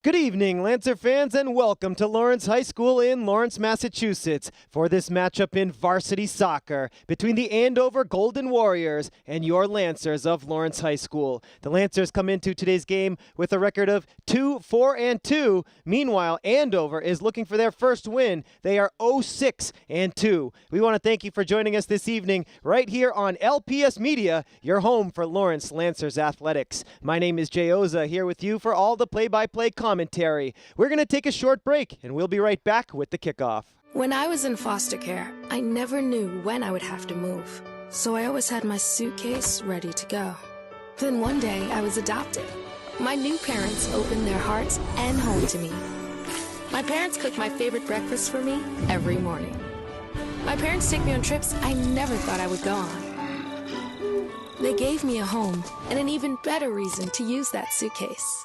Good evening, Lancer fans, and welcome to Lawrence High School in Lawrence, Massachusetts for this matchup in varsity soccer between the Andover Golden Warriors and your Lancers of Lawrence High School. The Lancers come into today's game with a record of 2-4-2. Meanwhile, Andover is looking for their first win. They are 0-6-2. We want to thank you for joining us this evening right here on LPS Media, your home for Lawrence Lancers athletics. My name is Jay Oza, here with you for all the play-by-play commentary. We're going to take a short break, and we'll be right back with the kickoff. When I was in foster care, I never knew when I would have to move, so I always had my suitcase ready to go. Then one day, I was adopted. My new parents opened their hearts and home to me. My parents cook my favorite breakfast for me every morning. My parents take me on trips I never thought I would go on. They gave me a home and an even better reason to use that suitcase.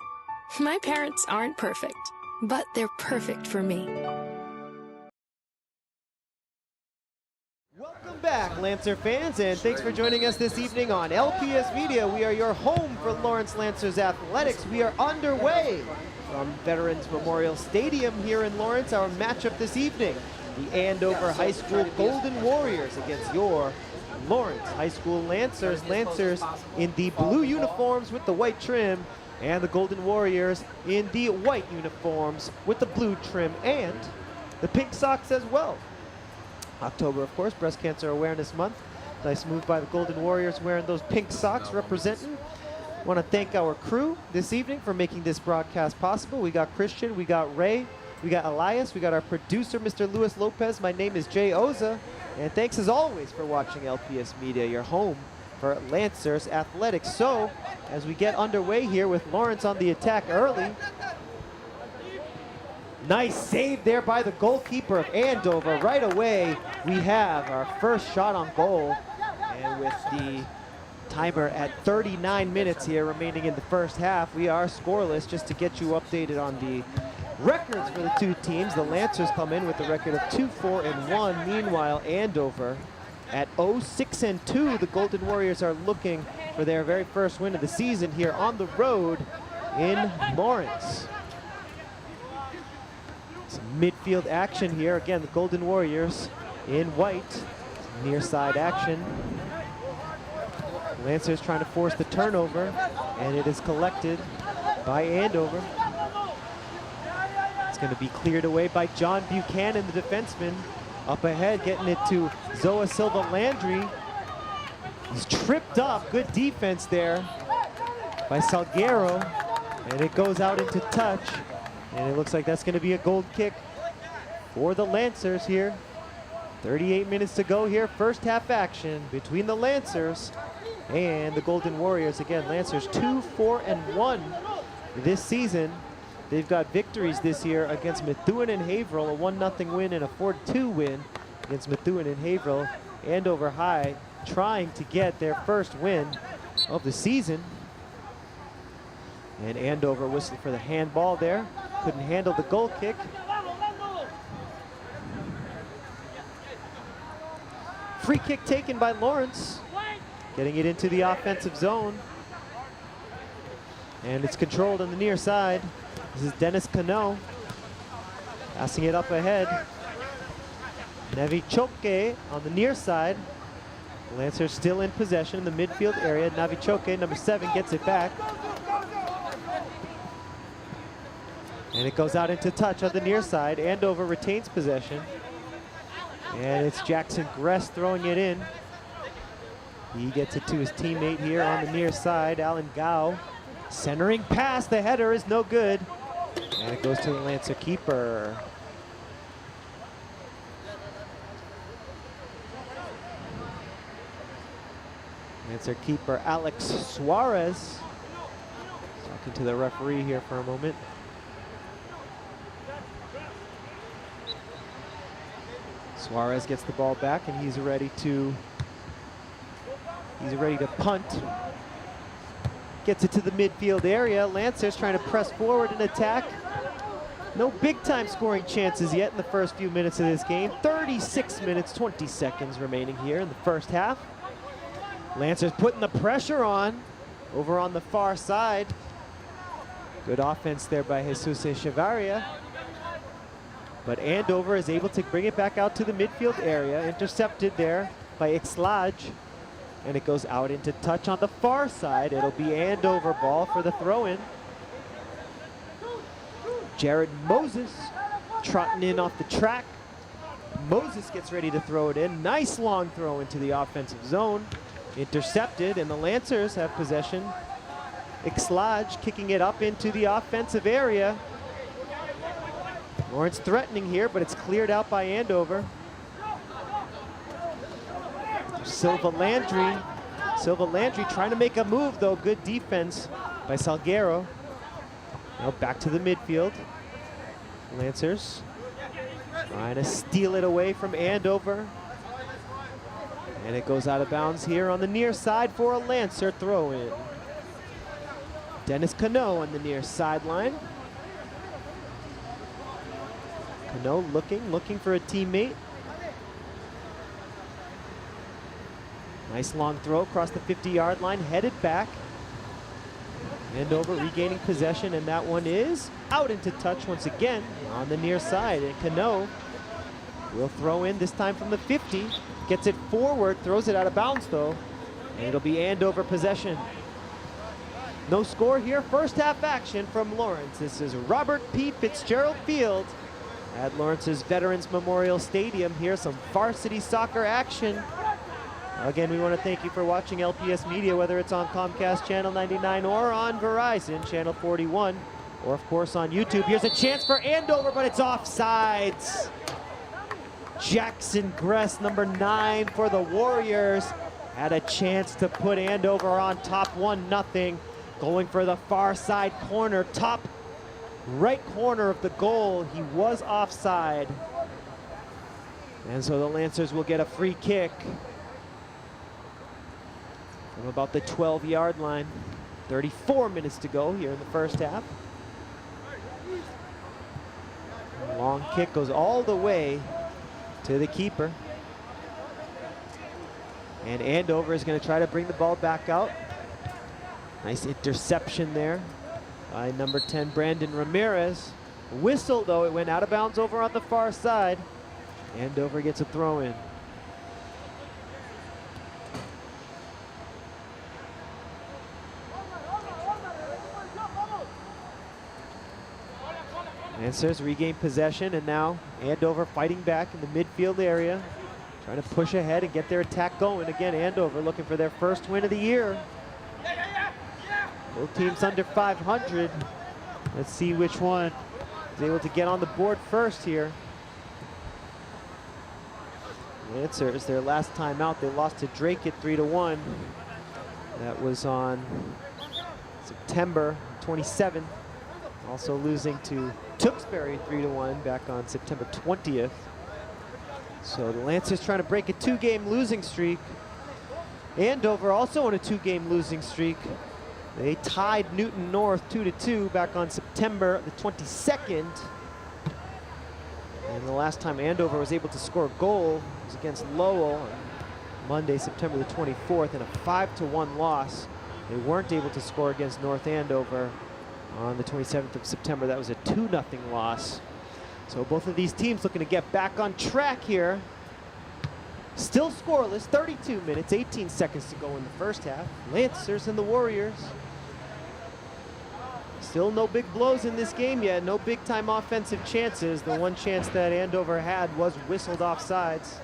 My parents aren't perfect, but they're perfect for me. Welcome back, Lancer fans, and thanks for joining us this evening on LPS Media. We are your home for Lawrence Lancers athletics. We are underway from Veterans Memorial Stadium here in Lawrence. Our matchup this evening, the Andover High School Golden Warriors against your Lawrence High School Lancers. Lancers in the blue uniforms with the white trim, and the Golden Warriors in the white uniforms with the blue trim and the pink socks as well. October, of course, Breast Cancer Awareness Month. Nice move by the Golden Warriors wearing those pink socks representing. Want to thank our crew this evening for making this broadcast possible. We got Christian, we got Ray, we got Elias, we got our producer, Mr. Luis Lopez. My name is Jay Oza, and thanks as always for watching LPS Media, your home for Lancers athletics. So, as we get underway here with Lawrence on the attack early. Nice save there by the goalkeeper of Andover. Right away, we have our first shot on goal. And with the timer at 39 minutes here remaining in the first half, we are scoreless. Just to get you updated on the records for the two teams, the Lancers come in with a record of 2-4-1. Meanwhile, Andover at 0-6-2. The Golden Warriors are looking for their very first win of the season here on the road in Lawrence. Some midfield action here. Again, the Golden Warriors in white. Near side action. Lancers trying to force the turnover, and it is collected by Andover. It's going to be cleared away by John Buchanan, the defenseman. Up ahead, getting it to Zoa Silva Landry. He's tripped up. Good defense there by Salguero. And it goes out into touch. And it looks like that's going to be a goal kick for the Lancers here. 38 minutes to go here. First half action between the Lancers and the Golden Warriors. Again, Lancers 2-4-1 this season. They've got victories this year against Methuen and Haverhill, a 1-0 win and a 4-2 win against Methuen and Haverhill. Andover High trying to get their first win of the season. And Andover whistled for the handball there. Couldn't handle the goal kick. Free kick taken by Lawrence, getting it into the offensive zone. And it's controlled on the near side. This is Dennis Cano passing it up ahead. Navichoke on the near side. Lancers still in possession in the midfield area. Navichoke, number 7, gets it back. And it goes out into touch on the near side. Andover retains possession. And it's Jackson Gress throwing it in. He gets it to his teammate here on the near side, Alan Gao. Centering pass, the header is no good. And it goes to the Lancer keeper. Lancer keeper Alex Suarez. Talking to the referee here for a moment. Suarez gets the ball back, and he's ready to punt. Gets it to the midfield area. Lancers trying to press forward and attack. No big time scoring chances yet in the first few minutes of this game. 36 minutes, 20 seconds remaining here in the first half. Lancers putting the pressure on over on the far side. Good offense there by Jesus Echevarria. But Andover is able to bring it back out to the midfield area. Intercepted there by Ixlaj. And it goes out into touch on the far side. It'll be Andover ball for the throw-in. Jared Moses trotting in off the track. Moses gets ready to throw it in. Nice long throw into the offensive zone. Intercepted, and the Lancers have possession. Ixlaj kicking it up into the offensive area. Lawrence threatening here, but it's cleared out by Andover. Silva Landry trying to make a move though. Good defense by Salguero. Now back to the midfield. Lancers trying to steal it away from Andover. And it goes out of bounds here on the near side for a Lancer throw-in. Dennis Cano on the near sideline. Cano looking for a teammate. Nice long throw across the 50-yard line, headed back. Andover regaining possession, and that one is out into touch once again on the near side. And Cano will throw in, this time from the 50. Gets it forward, throws it out of bounds though, and it'll be Andover possession. No score here, first half action from Lawrence. This is Robert P. Fitzgerald Field at Lawrence's Veterans Memorial Stadium. Here's some varsity soccer action. Again, we want to thank you for watching LPS Media, whether it's on Comcast Channel 99 or on Verizon Channel 41, or of course on YouTube. Here's a chance for Andover, but it's offsides. Jackson Gress, number 9 for the Warriors, had a chance to put Andover on top 1-0. Going for the far side corner, top right corner of the goal. He was offside. And so the Lancers will get a free kick from about the 12-yard line. 34 minutes to go here in the first half. Long kick goes all the way to the keeper. And Andover is going to try to bring the ball back out. Nice interception there by number 10, Brandon Ramirez. Whistle though, it went out of bounds over on the far side. Andover gets a throw in. Lancers regain possession, and now Andover fighting back in the midfield area, trying to push ahead and get their attack going. Again, Andover looking for their first win of the year. Both teams under 500. Let's see which one is able to get on the board first here. Lancers, their last time out, they lost to Drake at 3-1. That was on September 27th. Also losing to Tewksbury 3-1 back on September 20th. So the Lancers trying to break a 2-game losing streak. Andover also on a 2-game losing streak. They tied Newton North 2-2 back on September the 22nd. And the last time Andover was able to score a goal was against Lowell on Monday, September the 24th, in a 5-1 loss. They weren't able to score against North Andover on the 27th of September. That was a 2-0 loss. So both of these teams looking to get back on track here. Still scoreless, 32 minutes, 18 seconds to go in the first half. Lancers and the Warriors. Still no big blows in this game yet, no big time offensive chances. The one chance that Andover had was whistled offsides.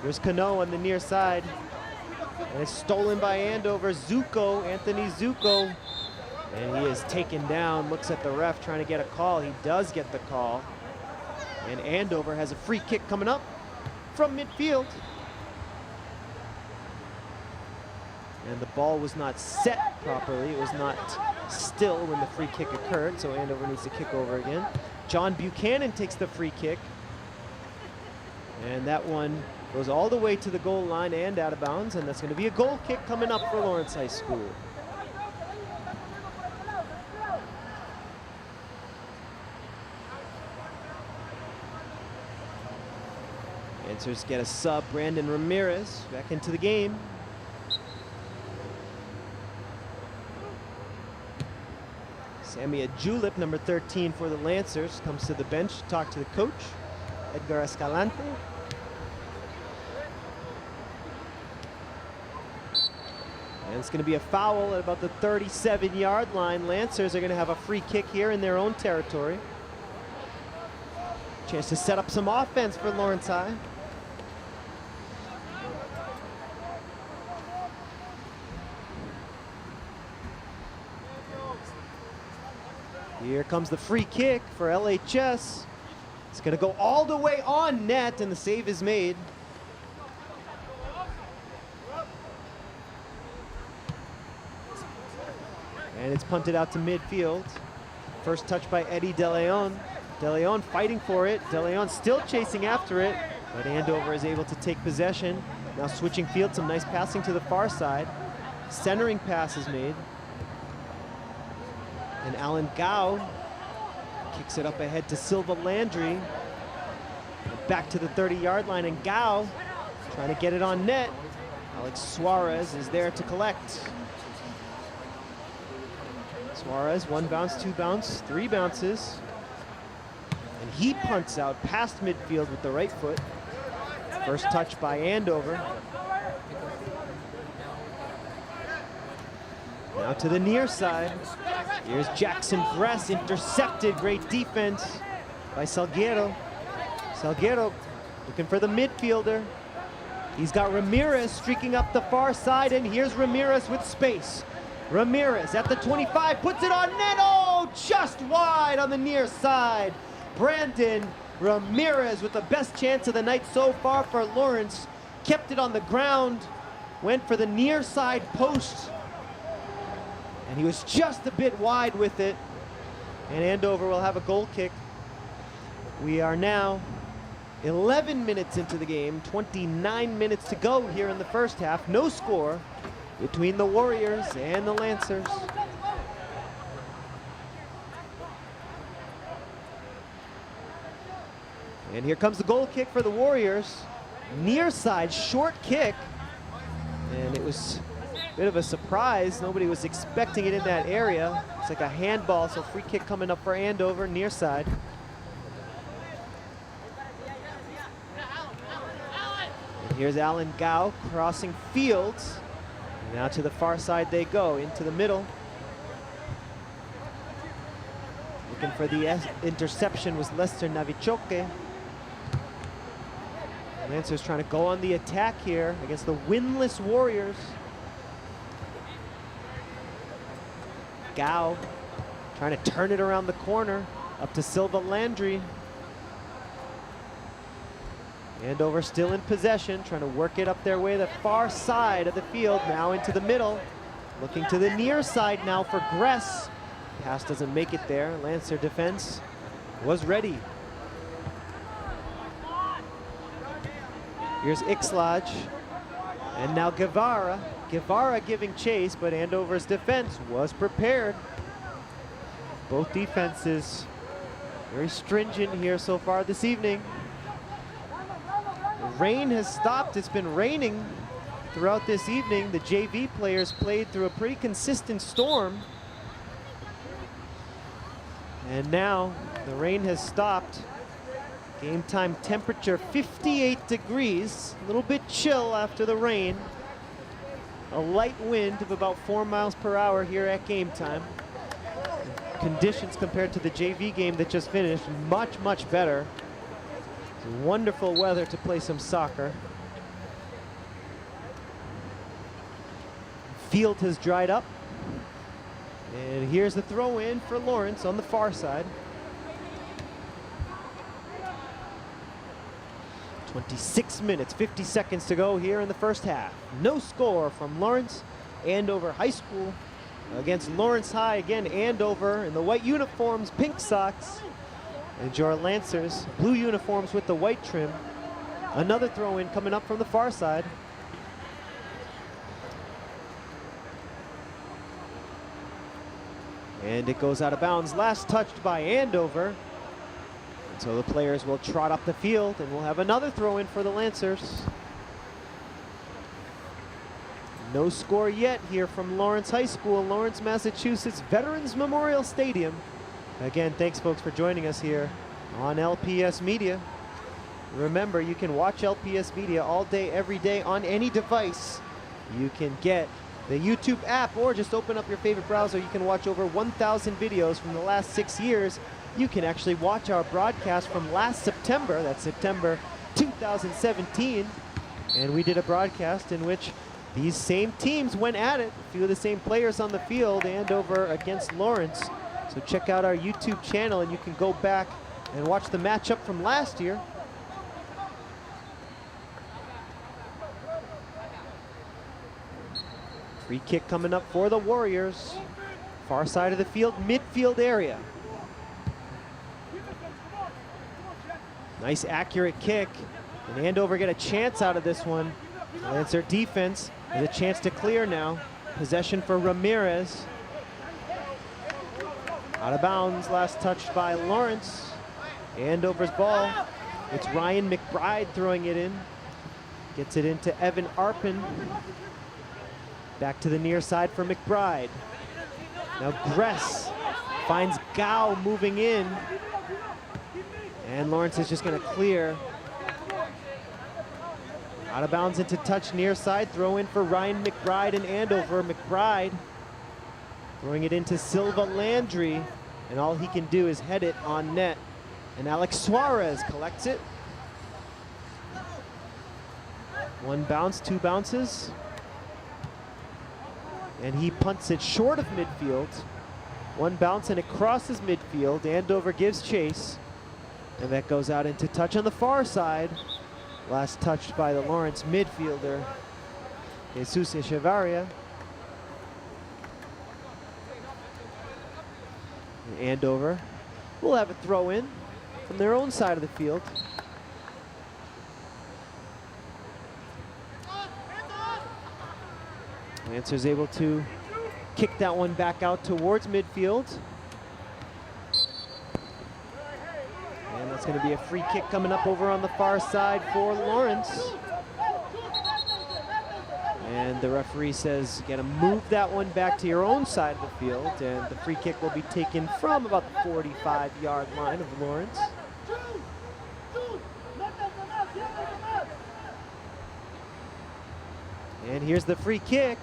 Here's Cano on the near side. And it's stolen by Andover. Zuko, Anthony Zuko. And he is taken down, looks at the ref trying to get a call. He does get the call. And Andover has a free kick coming up from midfield. And the ball was not set properly. It was not still when the free kick occurred, so Andover needs to kick over again. John Buchanan takes the free kick. And that one goes all the way to the goal line and out of bounds, and that's going to be a goal kick coming up for Lawrence High School. Lancers get a sub, Brandon Ramirez back into the game. Samia Julep, number 13 for the Lancers, comes to the bench to talk to the coach, Edgar Escalante. And it's going to be a foul at about the 37-yard line. Lancers are going to have a free kick here in their own territory. Chance to set up some offense for Lawrence High. Here comes the free kick for LHS. It's going to go all the way on net, and the save is made. And it's punted out to midfield. First touch by Eddie De Leon. De Leon fighting for it. De Leon still chasing after it, but Andover is able to take possession. Now switching field, some nice passing to the far side. Centering pass is made. And Alan Gao kicks it up ahead to Silva Landry. Back to the 30-yard line, and Gao trying to get it on net. Alex Suarez is there to collect. Suarez, 1 bounce, 2 bounce, 3 bounces. And he punts out past midfield with the right foot. First touch by Andover. Now to the near side. Here's Jackson Bress, intercepted. Great defense by Salguero. Salguero looking for the midfielder. He's got Ramirez streaking up the far side, and here's Ramirez with space. Ramirez at the 25, puts it on net. Oh, just wide on the near side. Brandon Ramirez with the best chance of the night so far for Lawrence. Kept it on the ground, went for the near side post, and he was just a bit wide with it. And Andover will have a goal kick. We are now 11 minutes into the game, 29 minutes to go here in the first half. No score between the Warriors and the Lancers. And here comes the goal kick for the Warriors. Near side, short kick. And it was a bit of a surprise. Nobody was expecting it in that area. It's like a handball, so free kick coming up for Andover, near side. And here's Alan Gao crossing fields. Now to the far side they go, into the middle. Looking for the interception was Lester Navichoke. Lancers trying to go on the attack here against the winless Warriors. Gao trying to turn it around the corner, up to Silva Landry. Andover still in possession, trying to work it up their way, the far side of the field, now into the middle. Looking to the near side now for Gress. Pass doesn't make it there. Lancer defense was ready. Here's Ixlaj, and now Guevara. Guevara giving chase, but Andover's defense was prepared. Both defenses very stringent here so far this evening. The rain has stopped. It's been raining throughout this evening. The JV players played through a pretty consistent storm. And now the rain has stopped. Game time temperature 58 degrees, a little bit chill after the rain. A light wind of about 4 miles per hour here at game time. Conditions compared to the JV game that just finished, much, much better. It's wonderful weather to play some soccer. Field has dried up. And here's the throw in for Lawrence on the far side. 26 minutes, 50 seconds to go here in the first half. No score from Lawrence. Andover High School against Lawrence High. Again, Andover in the white uniforms, pink socks. And your Lancers, blue uniforms with the white trim. Another throw in coming up from the far side. And it goes out of bounds. Last touched by Andover. And so the players will trot up the field, and we'll have another throw in for the Lancers. No score yet here from Lawrence High School, Lawrence, Massachusetts, Veterans Memorial Stadium. Again, thanks folks for joining us here on LPS Media. Remember, you can watch LPS Media all day, every day on any device. You can get the YouTube app or just open up your favorite browser. You can watch over 1,000 videos from the last 6 years. You can actually watch our broadcast from last September, that's September 2017. And we did a broadcast in which these same teams went at it. A few of the same players on the field, Andover against Lawrence. So check out our YouTube channel and you can go back and watch the matchup from last year. Free kick coming up for the Warriors. Far side of the field, midfield area. Nice accurate kick. And Andover get a chance out of this one. Lancer defense has a chance to clear now. Possession for Ramirez. Out of bounds, last touched by Lawrence. Andover's ball. It's Ryan McBride throwing it in. Gets it into Evan Arpin. Back to the near side for McBride. Now Gress finds Gao moving in. And Lawrence is just going to clear. Out of bounds into touch near side. Throw in for Ryan McBride and Andover. McBride throwing it into Silva Landry. And all he can do is head it on net. And Alex Suarez collects it. One bounce, two bounces. And he punts it short of midfield. One bounce and it crosses midfield. Andover gives chase. And that goes out into touch on the far side. Last touched by the Lawrence midfielder, Jesus Echevarria. And Andover will have a throw in from their own side of the field. Lancer's able to kick that one back out towards midfield. And that's going to be a free kick coming up over on the far side for Lawrence. And the referee says you got to move that one back to your own side of the field. And the free kick will be taken from about the 45-yard line of Lawrence. And here's the free kick.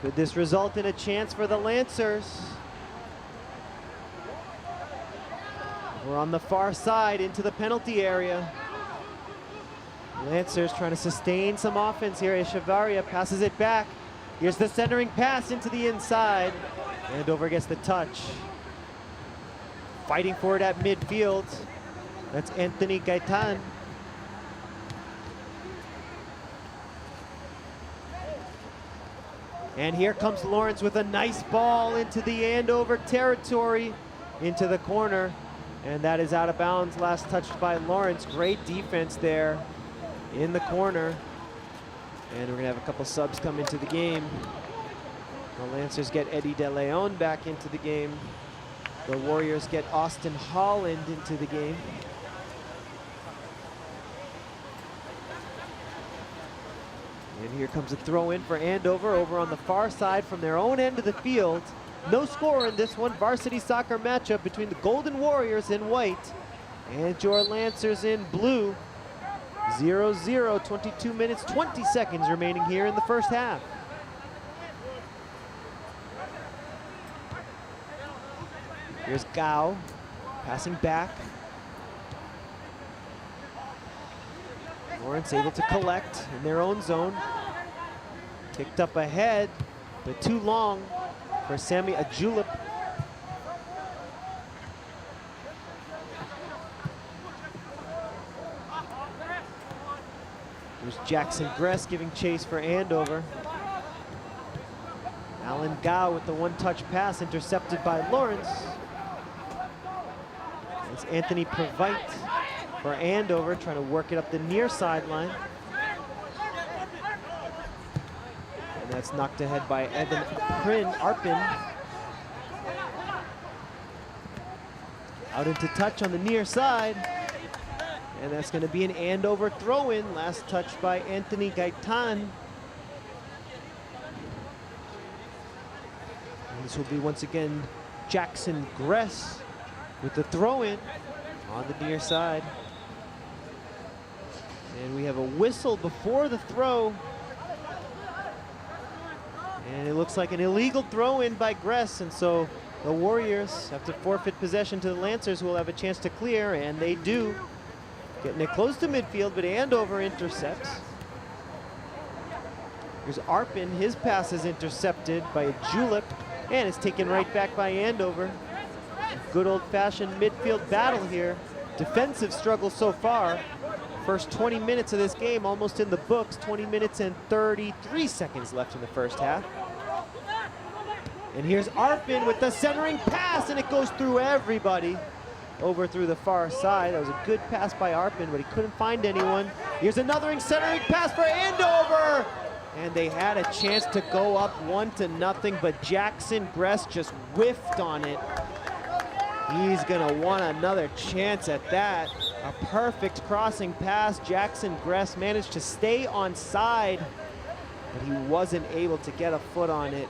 Could this result in a chance for the Lancers? We're on the far side into the penalty area. Lancers trying to sustain some offense here. Echevarria passes it back. Here's the centering pass into the inside. Andover gets the touch. Fighting for it at midfield. That's Anthony Gaitan. And here comes Lawrence with a nice ball into the Andover territory, into the corner. And that is out of bounds, last touched by Lawrence. Great defense there in the corner. And we're gonna have a couple subs come into the game. The Lancers get Eddie De Leon back into the game. The Warriors get Austin Holland into the game. And here comes a throw in for Andover over on the far side from their own end of the field. No score in this one. Varsity soccer matchup between the Golden Warriors in white and your Lancers in blue. 0-0, 22 minutes, 20 seconds remaining here in the first half. Here's Gao passing back. Lawrence able to collect in their own zone. Kicked up ahead, but too long for Sammy Ajulip. There's Jackson Gress giving chase for Andover. Alan Gao with the one-touch pass intercepted by Lawrence. It's Anthony Provite for Andover trying to work it up the near sideline. And that's knocked ahead by Evan Arpin. Out into touch on the near side. And that's going to be an Andover throw-in. Last touch by Anthony Gaitan. This will be once again Jackson Gress with the throw-in on the near side. And we have a whistle before the throw. And it looks like an illegal throw-in by Gress, and so the Warriors have to forfeit possession to the Lancers, who will have a chance to clear, and they do. Getting it close to midfield, but Andover intercepts. Here's Arpin, his pass is intercepted by a julep, and it's taken right back by Andover. Good old-fashioned midfield battle here. Defensive struggle so far. First 20 minutes of this game almost in the books. 20 minutes and 33 seconds left in the first half. And here's Arpin with the centering pass, and it goes through everybody over through the far side. That was a good pass by Arpin, but he couldn't find anyone. Here's another centering pass for Andover, and they had a chance to go up 1-0, but Jackson Gress just whiffed on it. He's gonna want another chance at that. A perfect crossing pass. Jackson Gress managed to stay on side, but he wasn't able to get a foot on it.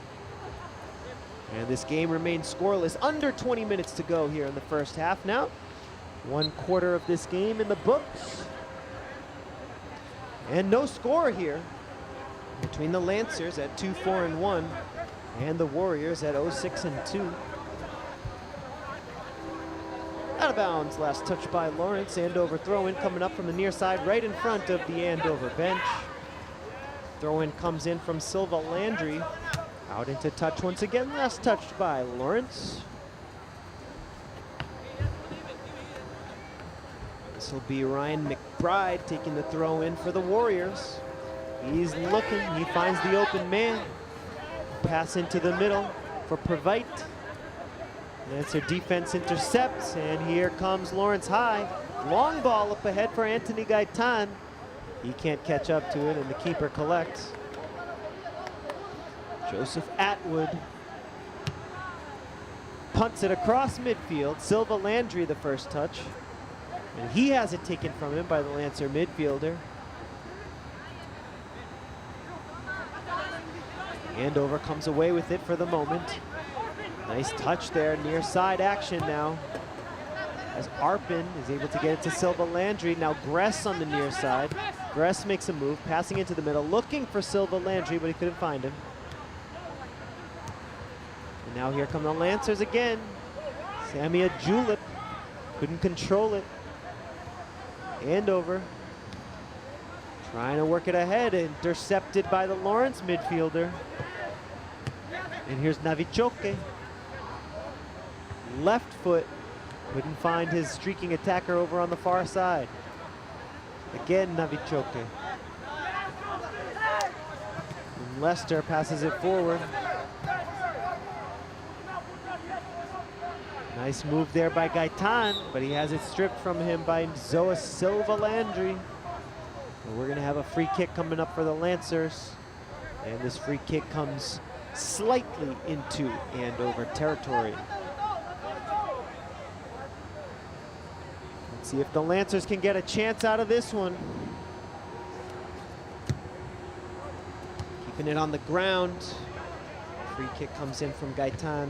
And this game remains scoreless. Under 20 minutes to go here in the first half now. 1/4 of this game in the books. And no score here between the Lancers at 2-4-1 and the Warriors at 0-6-2. Out of bounds, last touch by Lawrence. Andover throw-in coming up from the near side, right in front of the Andover bench. Throw-in comes in from Silva Landry. Out into touch once again, last touched by Lawrence. This will be Ryan McBride taking the throw in for the Warriors. He's looking, he finds the open man. Pass into the middle for Previte. Lancer defense intercepts, and here comes Lawrence High. Long ball up ahead for Anthony Gaitan. He can't catch up to it, and the keeper collects. Joseph Atwood punts it across midfield. Silva Landry the first touch, and he has it taken from him by the Lancer midfielder. Andover comes away with it for the moment. Nice touch there, near side action now. As Arpin is able to get it to Silva Landry. Now Gress on the near side. Gress makes a move, passing into the middle, looking for Silva Landry, but he couldn't find him. And now here come the Lancers again. Samia Julep couldn't control it. Andover trying to work it ahead, intercepted by the Lawrence midfielder. And here's Navichoke. Left foot, couldn't find his streaking attacker over on the far side. Again, Navichoke. And Lester passes it forward. Nice move there by Gaitan, but he has it stripped from him by Zoa Silva Landry. And we're gonna have a free kick coming up for the Lancers. And this free kick comes slightly into Andover territory. Let's see if the Lancers can get a chance out of this one. Keeping it on the ground. Free kick comes in from Gaitan.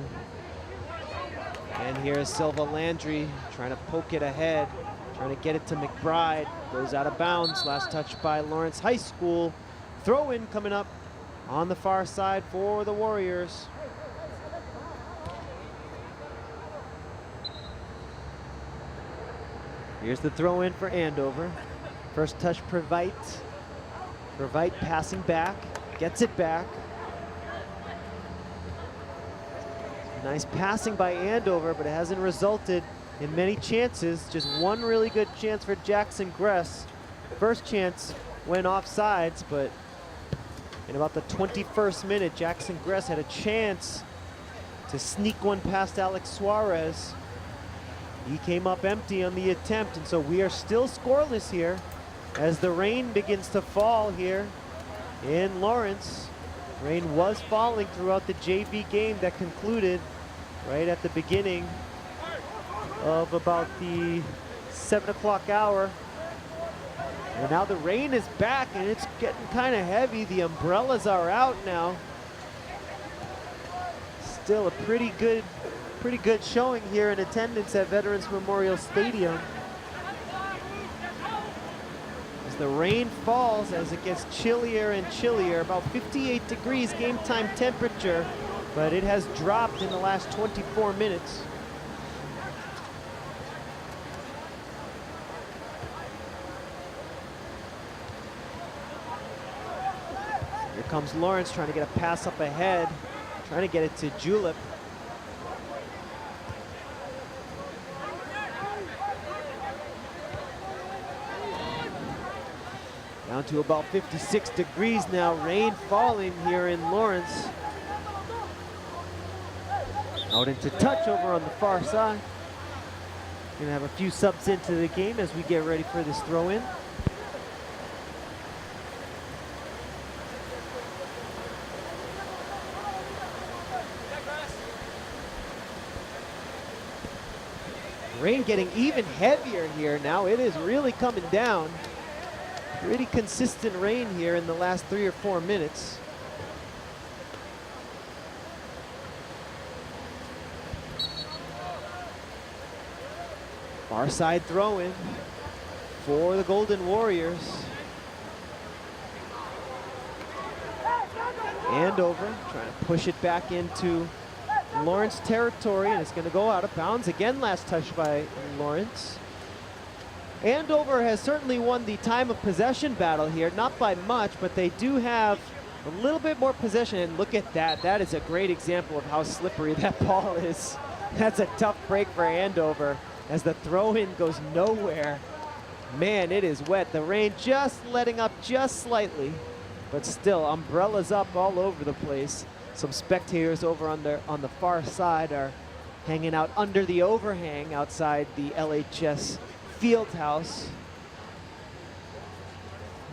And here's Silva Landry trying to poke it ahead, trying to get it to McBride. Goes out of bounds, last touch by Lawrence High School. Throw in coming up on the far side for the Warriors. Here's the throw in for Andover. First touch Previte. Previte passing back, gets it back. Nice passing by Andover, but it hasn't resulted in many chances. Just one really good chance for Jackson Gress. First chance went off sides, but in about the 21st minute, Jackson Gress had a chance to sneak one past Alex Suarez. He came up empty on the attempt, and so we are still scoreless here as the rain begins to fall here in Lawrence. Rain was falling throughout the JV game that concluded right at the beginning of about the 7 o'clock hour. And now the rain is back, and it's getting kind of heavy. The umbrellas are out now. Still a pretty good showing here in attendance at Veterans Memorial Stadium. As the rain falls, as it gets chillier and chillier, about 58 degrees game time temperature, but it has dropped in the last 24 minutes. Here comes Lawrence trying to get a pass up ahead, trying to get it to Julep. Down to about 56 degrees now, rain falling here in Lawrence. Out into touch over on the far side. Gonna have a few subs into the game as we get ready for this throw in. Rain getting even heavier here now. It is really coming down. Pretty consistent rain here in the last 3 or 4 minutes. Far side throw in for the Golden Warriors. Andover trying to push it back into Lawrence territory, and it's going to go out of bounds. Again, last touch by Lawrence. Andover has certainly won the time of possession battle here, not by much, but they do have a little bit more possession. And look at that. That is a great example of how slippery that ball is. That's a tough break for Andover as the throw-in goes nowhere. Man, it is wet. The rain just letting up just slightly, but still umbrellas up all over the place. Some spectators over on the far side are hanging out under the overhang outside the LHS field house.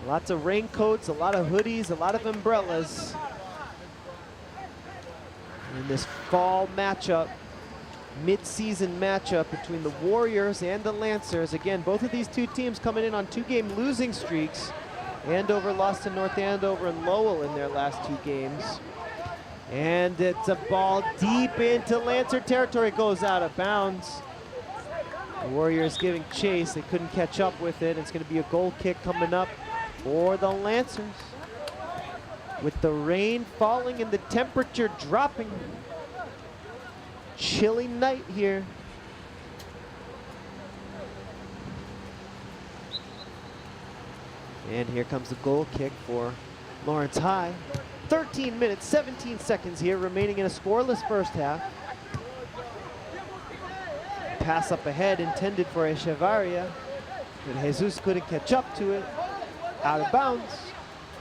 Lots of raincoats, a lot of hoodies, a lot of umbrellas in this fall matchup, mid-season matchup between the Warriors and the Lancers. Again, both of these two teams coming in on 2-game losing streaks. Andover lost to North Andover and Lowell in their last 2 games. And it's a ball deep into Lancer territory, goes out of bounds. The Warriors giving chase, they couldn't catch up with it. It's going to be a goal kick coming up for the Lancers. With the rain falling and the temperature dropping. Chilly night here. And here comes the goal kick for Lawrence High. 13 minutes, 17 seconds here remaining in a scoreless first half. Pass up ahead intended for Echevarria, but Jesus couldn't catch up to it. Out of bounds,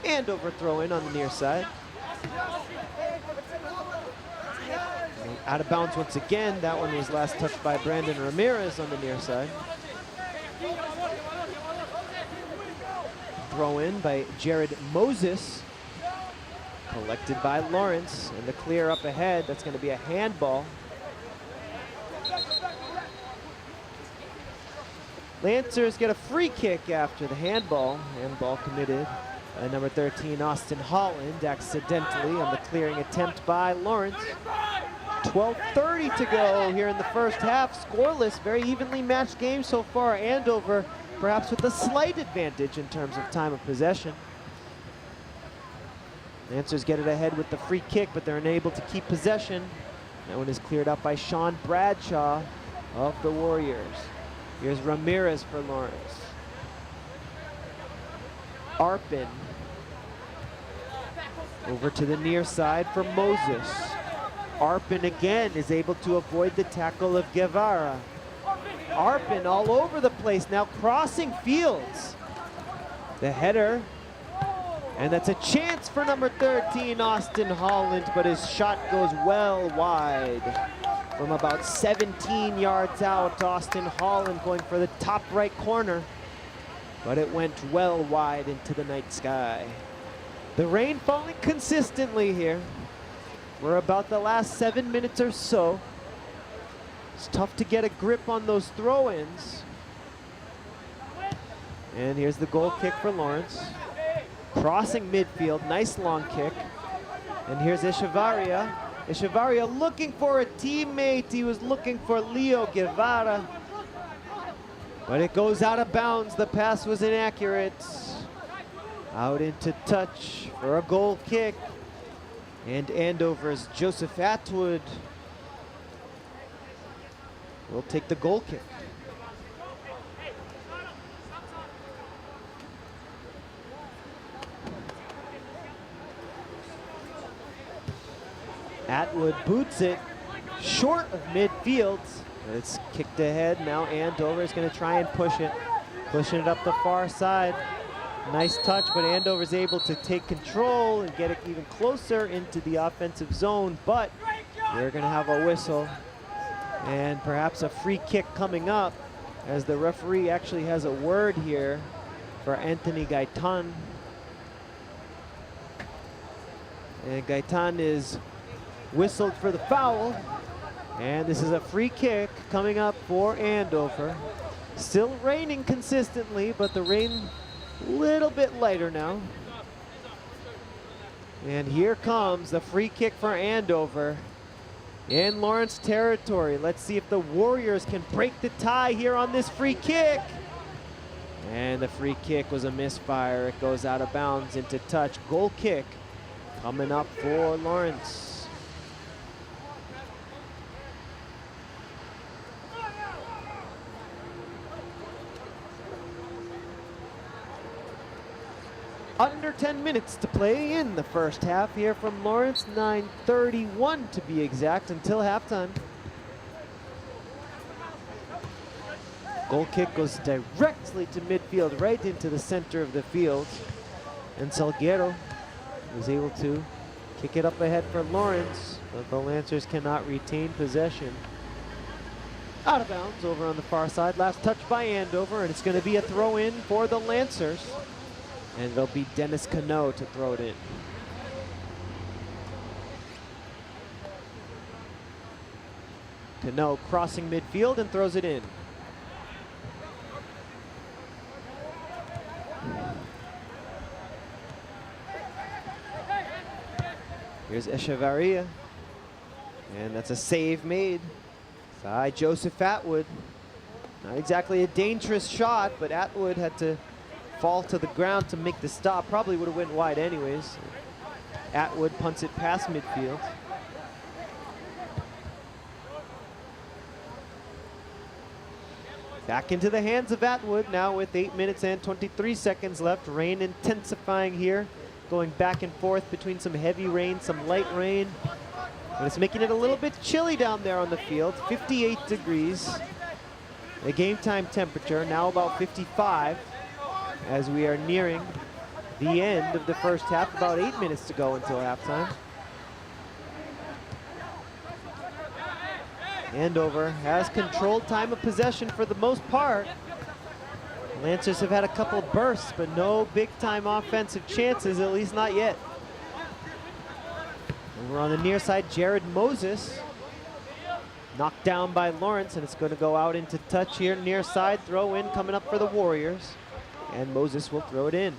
and overthrow in on the near side. Out of bounds once again. That one was last touched by Brandon Ramirez on the near side. Throw in by Jared Moses. Collected by Lawrence, and the clear up ahead. That's going to be a handball. Lancers get a free kick after the handball. Handball committed by number 13, Austin Holland, accidentally on the clearing attempt by Lawrence. 12:30 to go here in the first half. Scoreless, very evenly matched game so far. Andover perhaps with a slight advantage in terms of time of possession. Lancers get it ahead with the free kick, but they're unable to keep possession. That one is cleared up by Sean Bradshaw of the Warriors. Here's Ramirez for Lawrence. Arpin over to the near side for Moses. Arpin again is able to avoid the tackle of Guevara. Arpin all over the place now, crossing fields. The header. And that's a chance for number 13, Austin Holland, but his shot goes well wide. From about 17 yards out, Austin Holland going for the top right corner, but it went well wide into the night sky. The rain falling consistently here for about the last 7 minutes or so. It's tough to get a grip on those throw-ins. And here's the goal kick for Lawrence. Crossing midfield, nice long kick. And here's Echevarria. Echevarria looking for a teammate. He was looking for Leo Guevara. But it goes out of bounds. The pass was inaccurate. Out into touch for a goal kick. And Andover's Joseph Atwood will take the goal kick. Atwood boots it short of midfield, but it's kicked ahead. Now Andover is going to try and push it, pushing it up the far side. Nice touch, but Andover's able to take control and get it even closer into the offensive zone, but we're going to have a whistle and perhaps a free kick coming up, as the referee actually has a word here for Anthony Gaitan. And Gaitan is whistled for the foul, and this is a free kick coming up for Andover. Still raining consistently, but the rain a little bit lighter now. And here comes the free kick for Andover in Lawrence territory. Let's see if the Warriors can break the tie here on this free kick. And the free kick was a misfire. It goes out of bounds into touch. Goal kick coming up for Lawrence. Under 10 minutes to play in the first half here from Lawrence. 9:31 to be exact until halftime. Goal kick goes directly to midfield, right into the center of the field. And Salguero was able to kick it up ahead for Lawrence, but the Lancers cannot retain possession. Out of bounds over on the far side. Last touch by Andover, and it's going to be a throw in for the Lancers. And it'll be Dennis Cano to throw it in. Cano crossing midfield and throws it in. Here's Echevarria. And that's a save made by Joseph Atwood. Not exactly a dangerous shot, but Atwood had to fall to the ground to make the stop. Probably would have went wide anyways. Atwood punts it past midfield. Back into the hands of Atwood now with 8 minutes and 23 seconds left. Rain intensifying here, going back and forth between some heavy rain, some light rain. But it's making it a little bit chilly down there on the field. 58 degrees. The game time temperature now about 55. As we are nearing the end of the first half, about 8 minutes to go until halftime. Andover has controlled time of possession for the most part. Lancers have had a couple bursts, but no big-time offensive chances, at least not yet. Over on the near side, Jared Moses. Knocked down by Lawrence, and it's going to go out into touch here near side. Throw in coming up for the Warriors. And Moses will throw it in.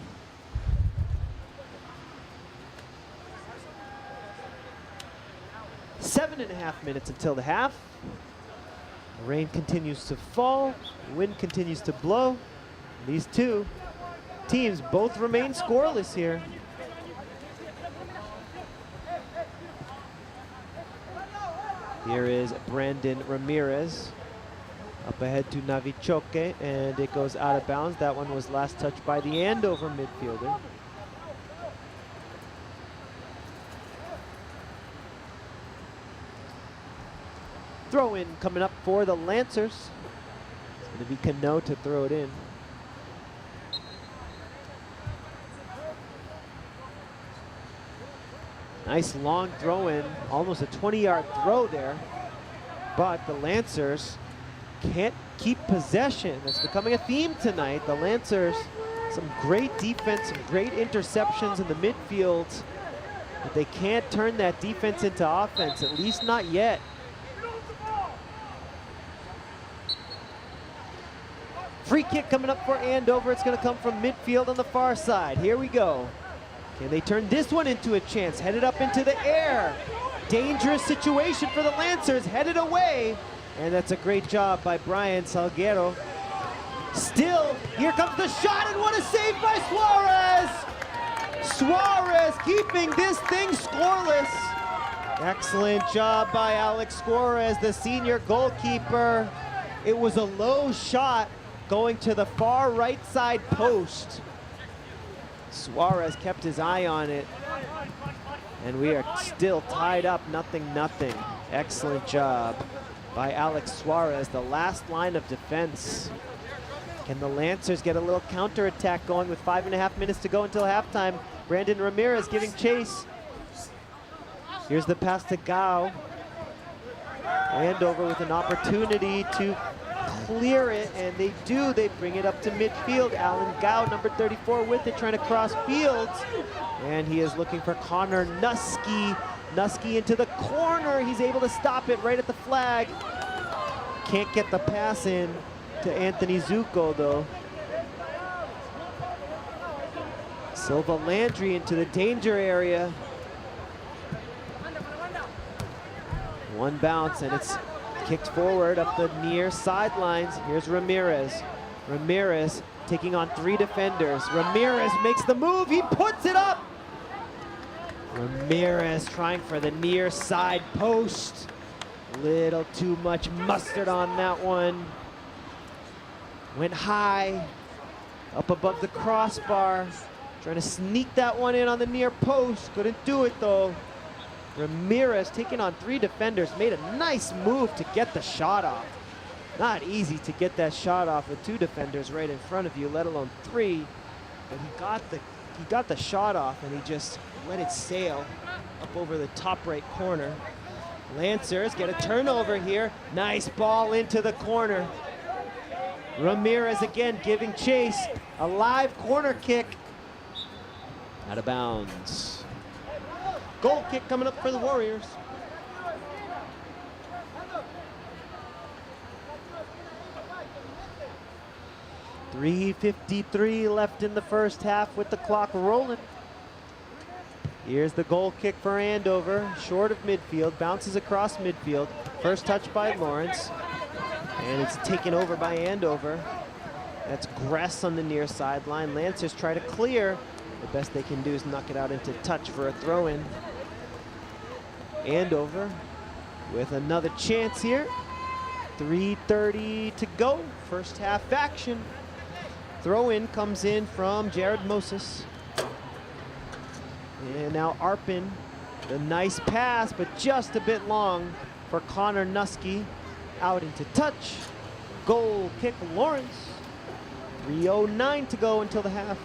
Seven and a half minutes until the half. The rain continues to fall. The wind continues to blow. These two teams both remain scoreless here. Here is Brandon Ramirez. Up ahead to Navichoke, and it goes out of bounds. That one was last touched by the Andover midfielder. Throw in coming up for the Lancers. It's going to be Cano to throw it in. Nice long throw in, almost a 20-yard throw there, but the Lancers can't keep possession. It's becoming a theme tonight. The Lancers, some great defense, some great interceptions in the midfield, but they can't turn that defense into offense, at least not yet. Free kick coming up for Andover. It's going to come from midfield on the far side. Here we go. Can they turn this one into a chance? Headed up into the air. dangerous situation for the Lancers, headed away. And that's a great job by Brian Salguero. Still, here comes the shot, and what a save by Suarez! Suarez keeping this thing scoreless. Excellent job by Alex Suarez, the senior goalkeeper. It was a low shot going to the far right side post. Suarez kept his eye on it. And we are still tied up, 0-0. Excellent job by Alex Suarez, the last line of defense. Can the Lancers get a little counterattack going with 5.5 minutes to go until halftime? Brandon Ramirez giving chase. Here's the pass to Gao. Andover with an opportunity to clear it, and they do. They bring it up to midfield. Alan Gao, number 34, with it, trying to cross fields. And he is looking for Connor Nuski. Nuski into the corner. He's able to stop it right at the flag. Can't get the pass in to Anthony Zuko, though. Silva Landry into the danger area. One bounce, and it's kicked forward up the near sidelines. Here's Ramirez. Ramirez taking on 3 defenders. Ramirez makes the move. He puts it up. Ramirez trying for the near side post. Little too much mustard on that one. Went high, up above the crossbar. Trying to sneak that one in on the near post. Couldn't do it though. Ramirez taking on 3 defenders. Made a nice move to get the shot off. Not easy to get that shot off with 2 defenders right in front of you, let alone 3. But he got the shot off, and he just let it sail up over the top right corner. Lancers get a turnover here. Nice ball into the corner. Ramirez again giving chase. A live corner kick. Out of bounds. Goal kick coming up for the Warriors. .353 left in the first half with the clock rolling. Here's the goal kick for Andover, short of midfield, bounces across midfield. First touch by Lawrence, and it's taken over by Andover. That's Gress on the near sideline. Lancers try to clear. The best they can do is knock it out into touch for a throw-in. Andover with another chance here. 3:30 to go, first half action. Throw-in comes in from Jared Moses. And now Arpin, the nice pass, but just a bit long for Connor Nuski. Out into touch. Goal kick Lawrence. 3:09 to go until the half.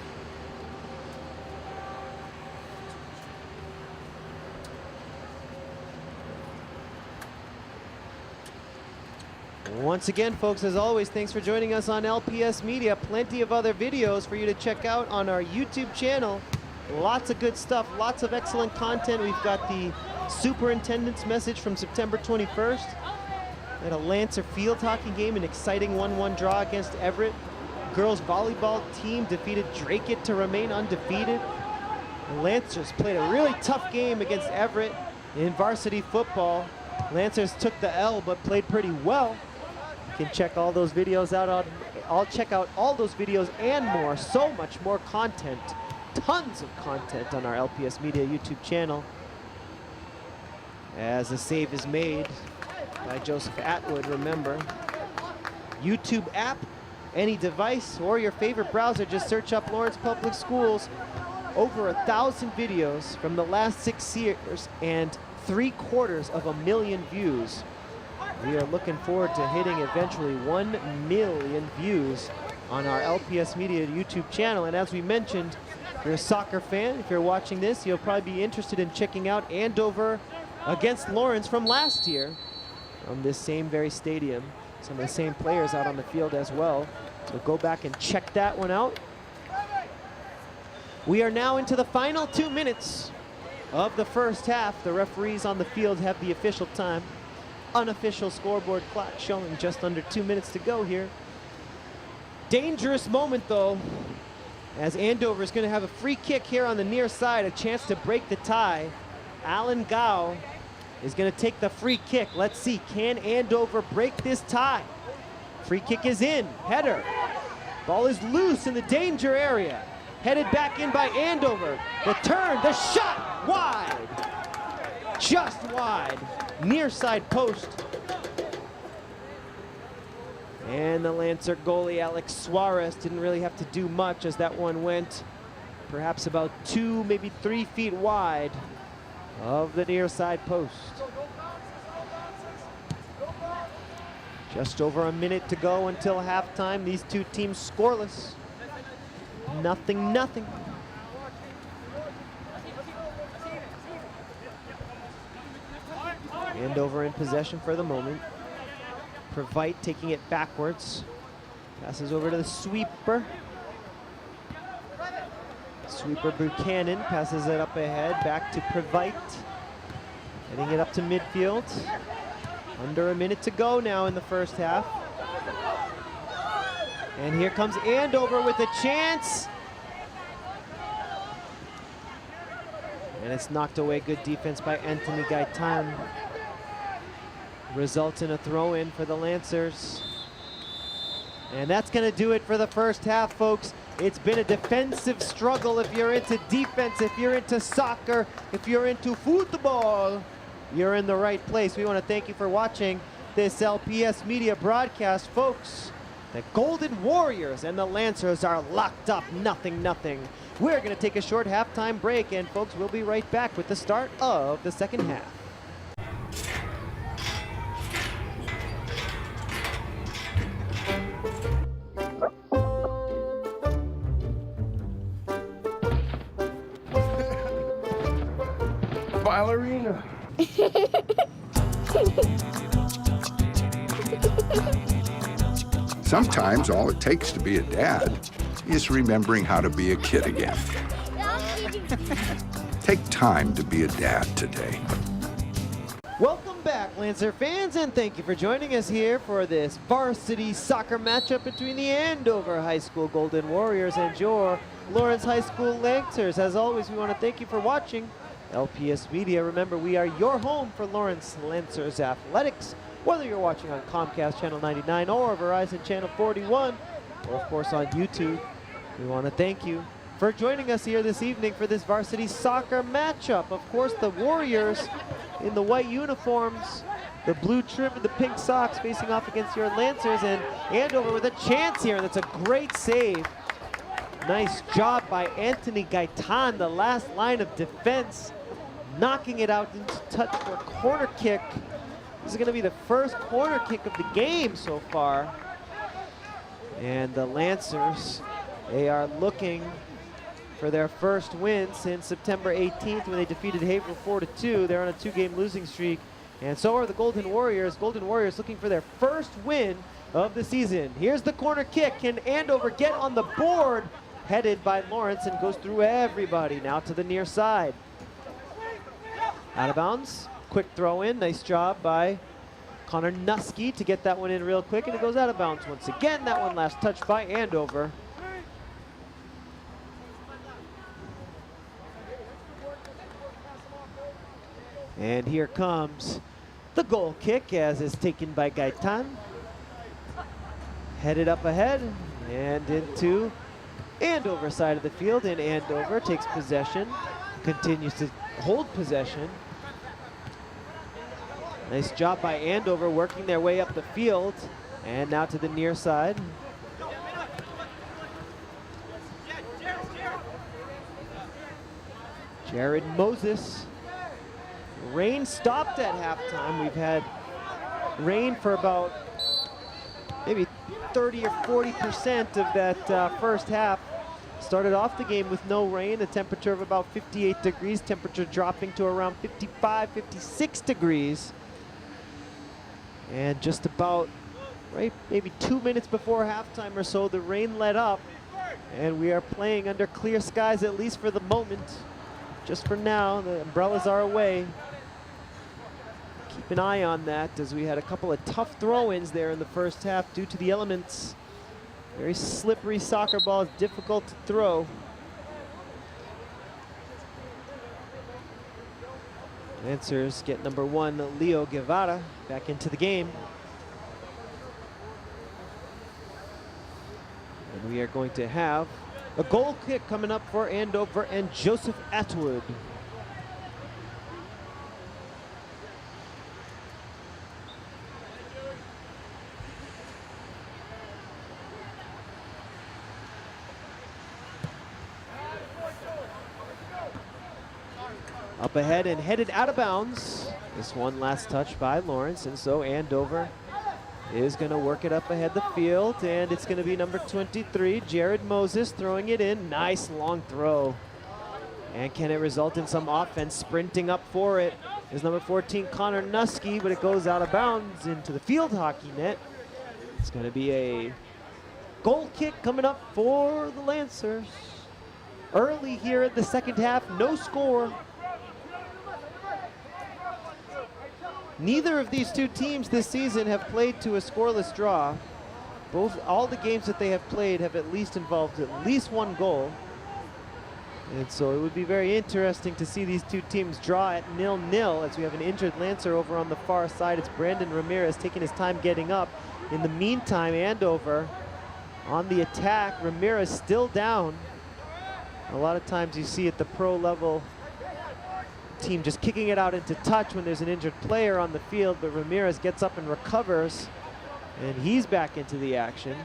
Once again, folks, as always, thanks for joining us on LPS Media. Plenty of other videos for you to check out on our YouTube channel. Lots of good stuff, lots of excellent content. We've got the superintendent's message from September 21st. At a Lancer field hockey game, an exciting 1-1 draw against Everett. Girls volleyball team defeated Drake to remain undefeated. The Lancers played a really tough game against Everett in varsity football. Lancers took the L but played pretty well. You can check all those videos out on, I'll check out all those videos and more, so much more content, tons of content on our LPS Media YouTube channel. As a save is made by Joseph Atwood, remember. YouTube app, any device, or your favorite browser, just search up Lawrence Public Schools. Over 1,000 videos from the last 6 years and 750,000 views. We are looking forward to hitting eventually 1 million views on our LPS Media YouTube channel. And as we mentioned, if you're a soccer fan, if you're watching this, you'll probably be interested in checking out Andover against Lawrence from last year from this same very stadium. Some of the same players out on the field as well. So go back and check that one out. We are now into the final 2 minutes of the first half. The referees on the field have the official time. Unofficial scoreboard clock showing just under 2 minutes to go here. Dangerous moment though, as Andover is going to have a free kick here on the near side, a chance to break the tie. Alan Gao is going to take the free kick. Let's see, can Andover break this tie? Free kick is in, header. Ball is loose in the danger area. Headed back in by Andover. The turn, the shot, wide. Just wide, near side post. And the Lancer goalie, Alex Suarez, didn't really have to do much as that one went perhaps about 2, maybe 3 feet wide of the near side post. Just over a minute to go until halftime. These two teams scoreless. 0-0. Andover in possession for the moment. Previte taking it backwards. Passes over to the sweeper. Sweeper Buchanan passes it up ahead, back to Previte. Getting it up to midfield. Under a minute to go now in the first half. And here comes Andover with a chance. And it's knocked away. Good defense by Anthony Gaitan. Results in a throw-in for the Lancers. And that's going to do it for the first half, folks. It's been a defensive struggle. If you're into defense, if you're into soccer, if you're into football, you're in the right place. We want to thank you for watching this LPS Media broadcast, folks. The Golden Warriors and the Lancers are locked up 0-0. We're going to take a short halftime break, and folks, we'll be right back with the start of the second half. Ballerina. Sometimes all it takes to be a dad is remembering how to be a kid again. Take time to be a dad today. Welcome back, Lancer fans, and thank you for joining us here for this varsity soccer matchup between the Andover High School Golden Warriors and your Lawrence High School Lancers. As always, we want to thank you for watching LPS Media. Remember, we are your home for Lawrence Lancers athletics, whether you're watching on Comcast Channel 99 or Verizon Channel 41, or of course on YouTube. We want to thank you for joining us here this evening for this varsity soccer matchup. Of course, the Warriors in the white uniforms, the blue trim and the pink socks facing off against your Lancers, and Andover with a chance here, and that's a great save. Nice job by Anthony Gaitan, the last line of defense, knocking it out into touch for a corner kick. This is going to be the first corner kick of the game so far. And the Lancers, they are looking for their first win since September 18th when they defeated Haverhill 4-2. They're on a 2-game losing streak. And so are the Golden Warriors. Golden Warriors looking for their first win of the season. Here's the corner kick. Can Andover get on the board? Headed by Lawrence and goes through everybody. Now to the near side. Out of bounds. Quick throw in. Nice job by Connor Nuski to get that one in real quick, and it goes out of bounds once again. That one last touched by Andover. And here comes the goal kick, as is taken by Gaitan. Headed up ahead and into Andover side of the field, and Andover takes possession, continues to hold possession. Nice job by Andover working their way up the field, and now to the near side. Jared Moses. Rain stopped at halftime. We've had rain for about maybe 30 or 40% of that first half. Started off the game with no rain, a temperature of about 58 degrees, temperature dropping to around 55, 56 degrees. And just about, right, maybe 2 minutes before halftime or so, the rain let up. And we are playing under clear skies, at least for the moment. Just for now, the umbrellas are away. Keep an eye on that, as we had a couple of tough throw-ins there in the first half due to the elements. Very slippery soccer ball, is difficult to throw. Lancers get number 1, Leo Guevara, back into the game. And we are going to have a goal kick coming up for Andover and Joseph Atwood. Up ahead and headed out of bounds. This one last touch by Lawrence, and so Andover is going to work it up ahead the field, and it's going to be number 23, Jared Moses, throwing it in. Nice long throw. And can it result in some offense? Sprinting up for it is number 14, Connor Nuski, but it goes out of bounds into the field hockey net. It's going to be a goal kick coming up for the Lancers. Early here in the second half, no score. Neither of these two teams this season have played to a scoreless draw. All the games that they have played have at least involved at least one goal. And so it would be very interesting to see these two teams draw at 0-0 as we have an injured Lancer over on the far side. It's Brandon Ramirez taking his time getting up. In the meantime, Andover on the attack. Ramirez still down. A lot of times you see at the pro level team just kicking it out into touch when there's an injured player on the field, but Ramirez gets up and recovers, and he's back into the action.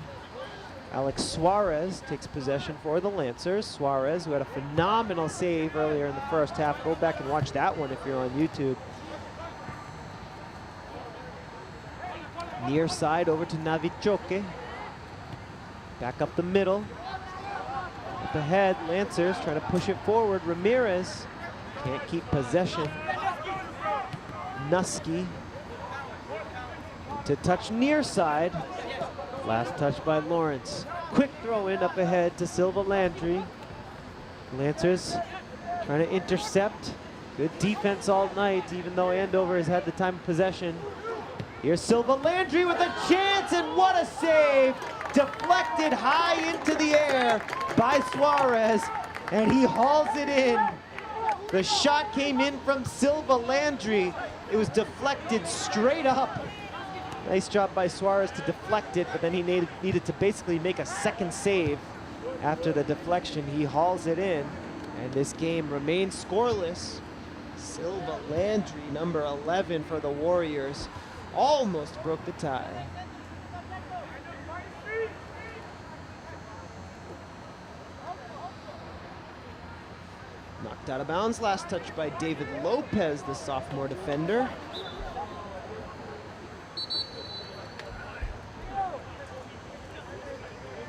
Alex Suarez takes possession for the Lancers. Suarez, who had a phenomenal save earlier in the first half. Go back and watch that one if you're on YouTube. Near side over to Navichoke. Back up the middle. Up ahead, Lancers trying to push it forward. Ramirez can't keep possession. Nuski to touch near side. Last touch by Lawrence. Quick throw in up ahead to Silva Landry. Lancers trying to intercept. Good defense all night, even though Andover has had the time of possession. Here's Silva Landry with a chance, and what a save! Deflected high into the air by Suarez, and he hauls it in. The shot came in from Silva Landry. It was deflected straight up. Nice job by Suarez to deflect it, but then he needed to basically make a second save after the deflection. He hauls it in, and this game remains scoreless. Silva Landry, number 11 for the Warriors, almost broke the tie. Knocked out of bounds, last touch by David Lopez, the sophomore defender.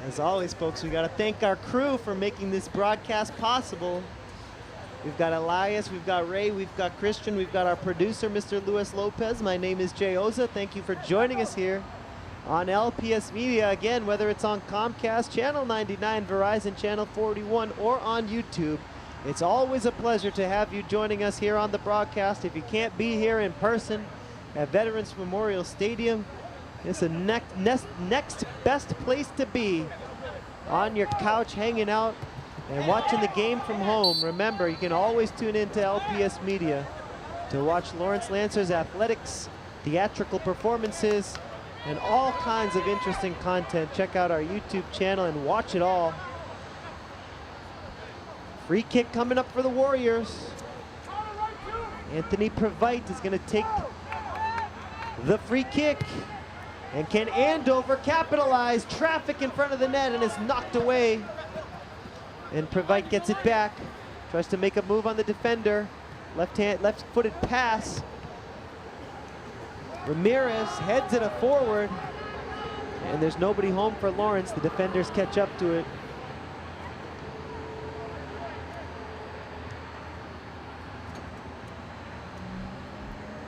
As always, folks, we got to thank our crew for making this broadcast possible. We've got Elias, we've got Ray, we've got Christian, we've got our producer, Mr. Luis Lopez. My name is Jay Oza. Thank you for joining us here on LPS Media. Again, whether it's on Comcast Channel 99, Verizon Channel 41, or on YouTube, it's always a pleasure to have you joining us here on the broadcast. If you can't be here in person at Veterans Memorial Stadium, it's the next best place to be. On your couch, hanging out, and watching the game from home. Remember, you can always tune in to LPS Media to watch Lawrence Lancers athletics, theatrical performances, and all kinds of interesting content. Check out our YouTube channel and watch it all. Free kick coming up for the Warriors. Anthony Previte is going to take the free kick. And can Andover capitalize? Traffic in front of the net, and it's knocked away. And Previte gets it back. Tries to make a move on the defender. Left-footed pass. Ramirez heads it forward. And there's nobody home for Lawrence. The defenders catch up to it.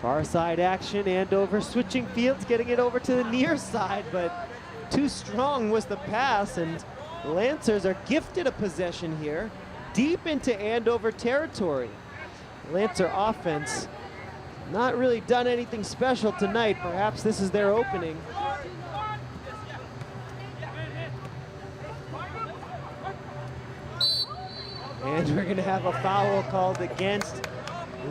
Far side action, Andover switching fields, getting it over to the near side, but too strong was the pass, and Lancers are gifted a possession here, deep into Andover territory. Lancer offense not really done anything special tonight. Perhaps this is their opening. And we're gonna have a foul called against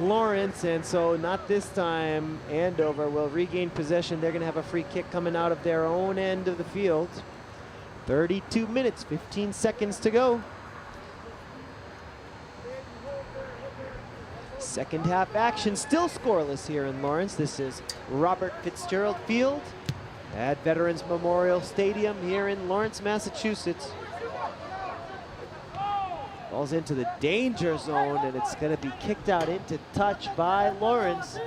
Lawrence, and so not this time. Andover will regain possession. They're going to have a free kick coming out of their own end of the field. 32 minutes, 15 seconds to go. Second half action still scoreless here in Lawrence. This is Robert Fitzgerald Field at Veterans Memorial Stadium here in Lawrence, Massachusetts. Ball's into the danger zone, and it's going to be kicked out into touch by Lawrence.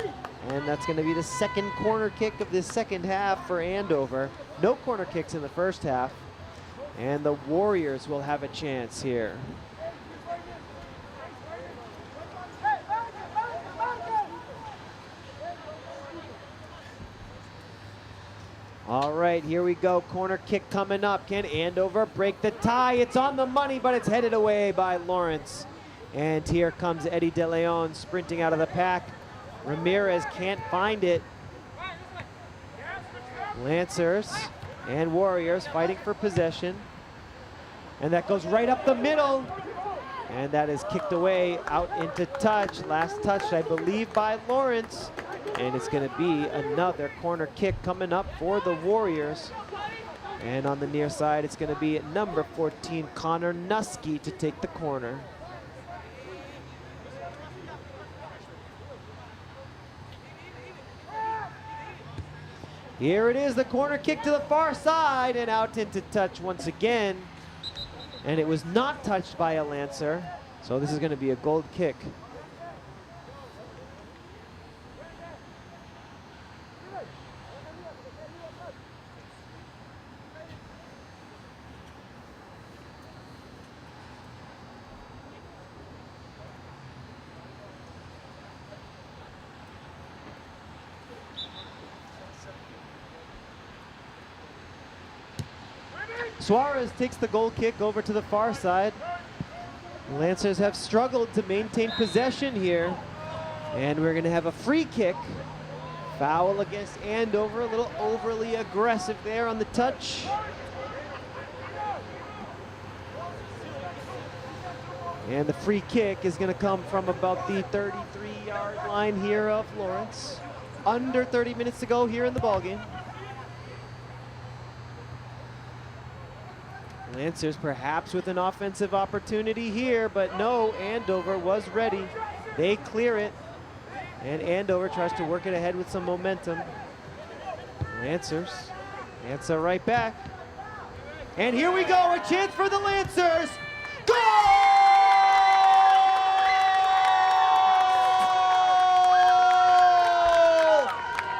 And that's going to be the second corner kick of this second half for Andover. No corner kicks in the first half. And the Warriors will have a chance here. All right, here we go. Corner kick coming up. Can Andover break the tie? It's on the money, but it's headed away by Lawrence. And here comes Eddie De Leon sprinting out of the pack. Ramirez can't find it. Lancers and Warriors fighting for possession. And that goes right up the middle. And that is kicked away out into touch. Last touch, I believe, by Lawrence. And it's going to be another corner kick coming up for the Warriors. And on the near side, it's going to be number 14, Connor Nuski, to take the corner. Here it is, the corner kick to the far side and out into touch once again. And it was not touched by a Lancer. So this is going to be a gold kick. Suarez takes the goal kick over to the far side. The Lancers have struggled to maintain possession here. And we're going to have a free kick. Foul against Andover, a little overly aggressive there on the touch. And the free kick is going to come from about the 33-yard line here of Lawrence. Under 30 minutes to go here in the ballgame. Lancers perhaps with an offensive opportunity here, but no, Andover was ready. They clear it, and Andover tries to work it ahead with some momentum. Lancers answer right back. And here we go, a chance for the Lancers. Goal!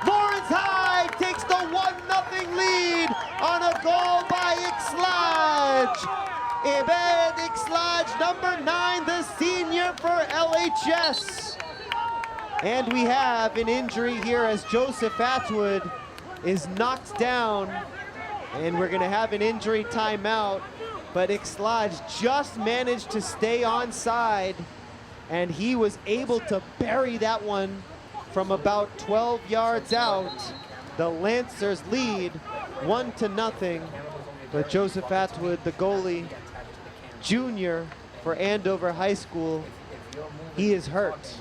Lawrence High takes the 1-0 lead on a goal by Ixlaj. Ibed Ixlaj, number 9, the senior for LHS. And we have an injury here as Joseph Atwood is knocked down. And we're gonna have an injury timeout. But Ixlaj just managed to stay onside. And he was able to bury that one from about 12 yards out. The Lancers lead 1-0. But Joseph Atwood, the goalie, junior for Andover High School, he is hurt.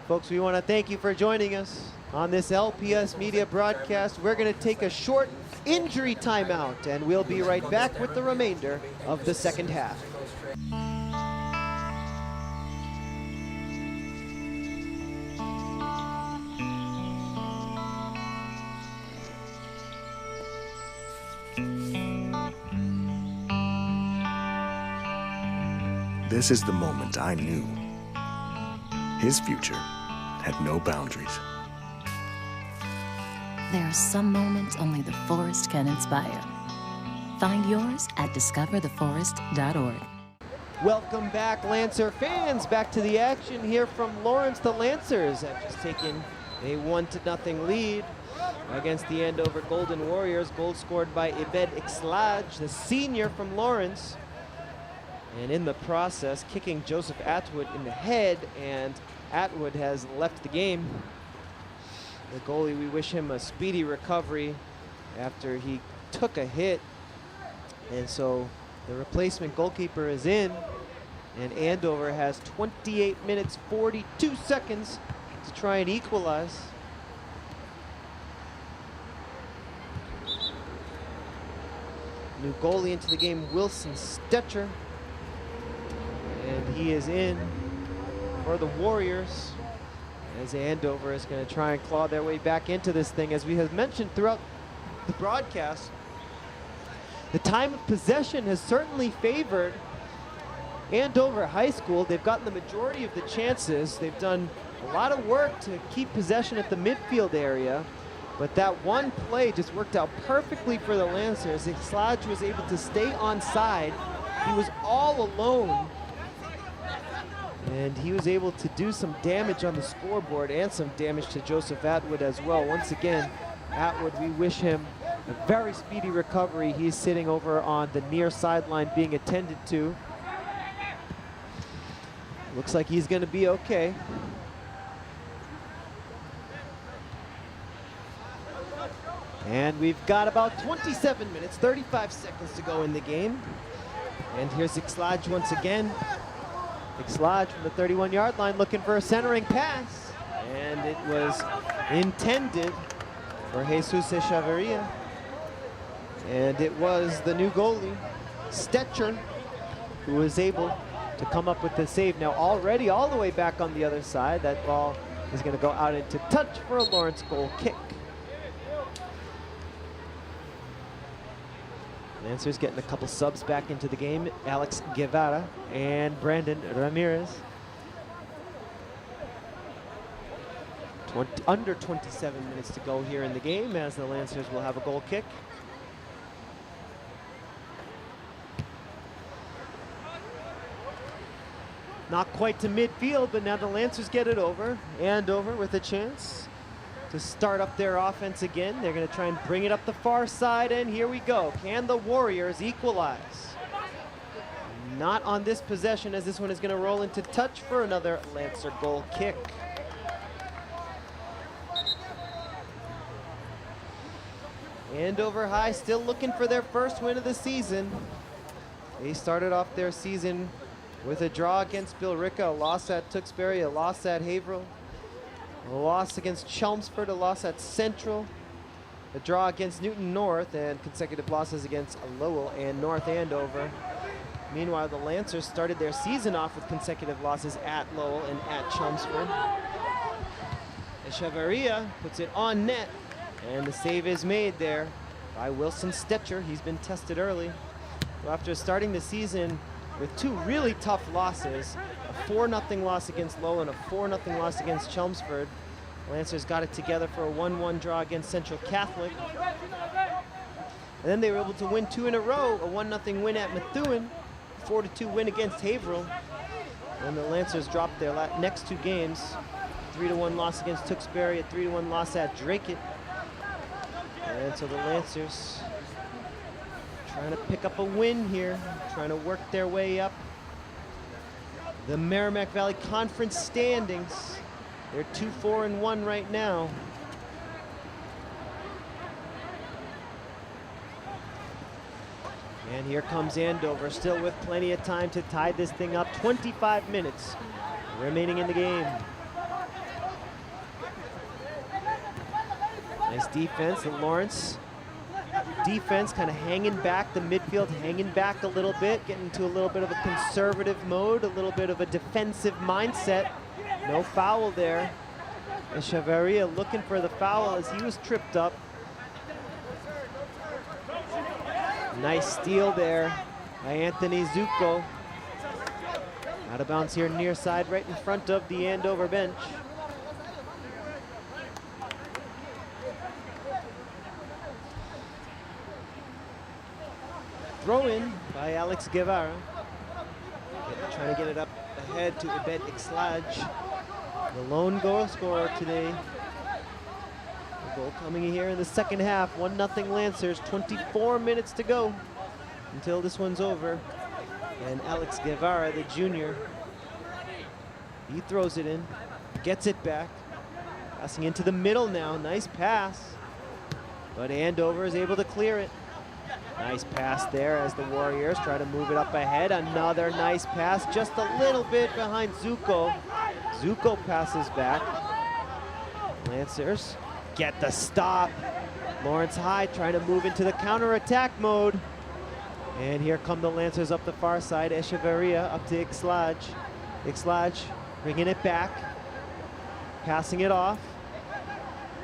Folks, we want to thank you for joining us on this LPS Media broadcast. We're going to take a short injury timeout, and we'll be right back with the remainder of the second half. This is the moment I knew. His future had no boundaries. There are some moments only the forest can inspire. Find yours at discovertheforest.org. Welcome back, Lancer fans. Back to the action here from Lawrence. The Lancers have just taken a 1-0 lead against the Andover Golden Warriors. Goal scored by Ibed Ixlaj, the senior from Lawrence. And in the process, kicking Joseph Atwood in the head, and Atwood has left the game. The goalie, we wish him a speedy recovery after he took a hit. And so The replacement goalkeeper is in, and Andover has 28 minutes, 42 seconds to try and equalize. New goalie into the game, Wilson Stetcher. And he is in for the Warriors, as Andover is going to try and claw their way back into this thing. As we have mentioned throughout the broadcast, the time of possession has certainly favored Andover High School. They've gotten the majority of the chances. They've done a lot of work to keep possession at the midfield area, but that one play just worked out perfectly for the Lancers. Sludge was able to stay onside. He was all alone, and he was able to do some damage on the scoreboard and some damage to Joseph Atwood as well. Once again, Atwood, we wish him a very speedy recovery. He's sitting over on the near sideline being attended to. Looks like he's going to be okay. And we've got about 27 minutes, 35 seconds to go in the game. And here's Ixlaj once again. Ixlaj from the 31-yard line looking for a centering pass. And it was intended for Jesus Echeverria. And it was the new goalie, Stetcher, who was able to come up with the save. Now already all the way back on the other side, that ball is going to go out into touch for a Lawrence goal kick. Lancers getting a couple subs back into the game. Alex Guevara and Brandon Ramirez. Under 27 minutes to go here in the game, as the Lancers will have a goal kick. Not quite to midfield, but now the Lancers get it over. Andover with a chance to start up their offense again. They're going to try and bring it up the far side, and here we go. Can the Warriors equalize? Not on this possession, as this one is going to roll into touch for another Lancer goal kick. Andover High still looking for their first win of the season. They started off their season with a draw against Billerica, a loss at Tewksbury, a loss at Haverhill, a loss against Chelmsford, a loss at Central, a draw against Newton North, and consecutive losses against Lowell and North Andover. Meanwhile, the Lancers started their season off with consecutive losses at Lowell and at Chelmsford. Echeverria puts it on net, and the save is made there by Wilson Stetcher. He's been tested early. Well, after starting the season with two really tough losses, a 4-0 loss against Lowell and a 4-0 loss against Chelmsford, Lancers got it together for a 1-1 draw against Central Catholic. And then they were able to win 2 in a row, a 1-0 win at Methuen, 4-2 win against Haverhill. And the Lancers dropped their next 2 games, 3-1 loss against Tewksbury, a 3-1 loss at Dracut. And so the Lancers trying to pick up a win here, trying to work their way up the Merrimack Valley Conference standings. They're 2-4-1 right now. And here comes Andover, still with plenty of time to tie this thing up. 25 minutes remaining in the game. Nice defense, the Lawrence defense kind of hanging back, the midfield hanging back a little bit, getting into a little bit of a conservative mode, a little bit of a defensive mindset. No foul there. Echeverria looking for the foul as he was tripped up. Nice steal there by Anthony Zucco. Out of bounds here near side, right in front of the Andover bench. Throw in by Alex Guevara. Trying to get it up ahead to Ibet Ixlaj, the lone goal scorer today. The goal coming here in the second half. 1-0 Lancers, 24 minutes to go until this one's over. And Alex Guevara, the junior, he throws it in, gets it back. Passing into the middle now, nice pass. But Andover is able to clear it. Nice pass there as the Warriors try to move it up ahead. Another nice pass, just a little bit behind Zuko. Zuko passes back. Lancers get the stop. Lawrence High trying to move into the counter-attack mode. And here come the Lancers up the far side. Echeverria up to Ixlaj. Ixlaj bringing it back. Passing it off.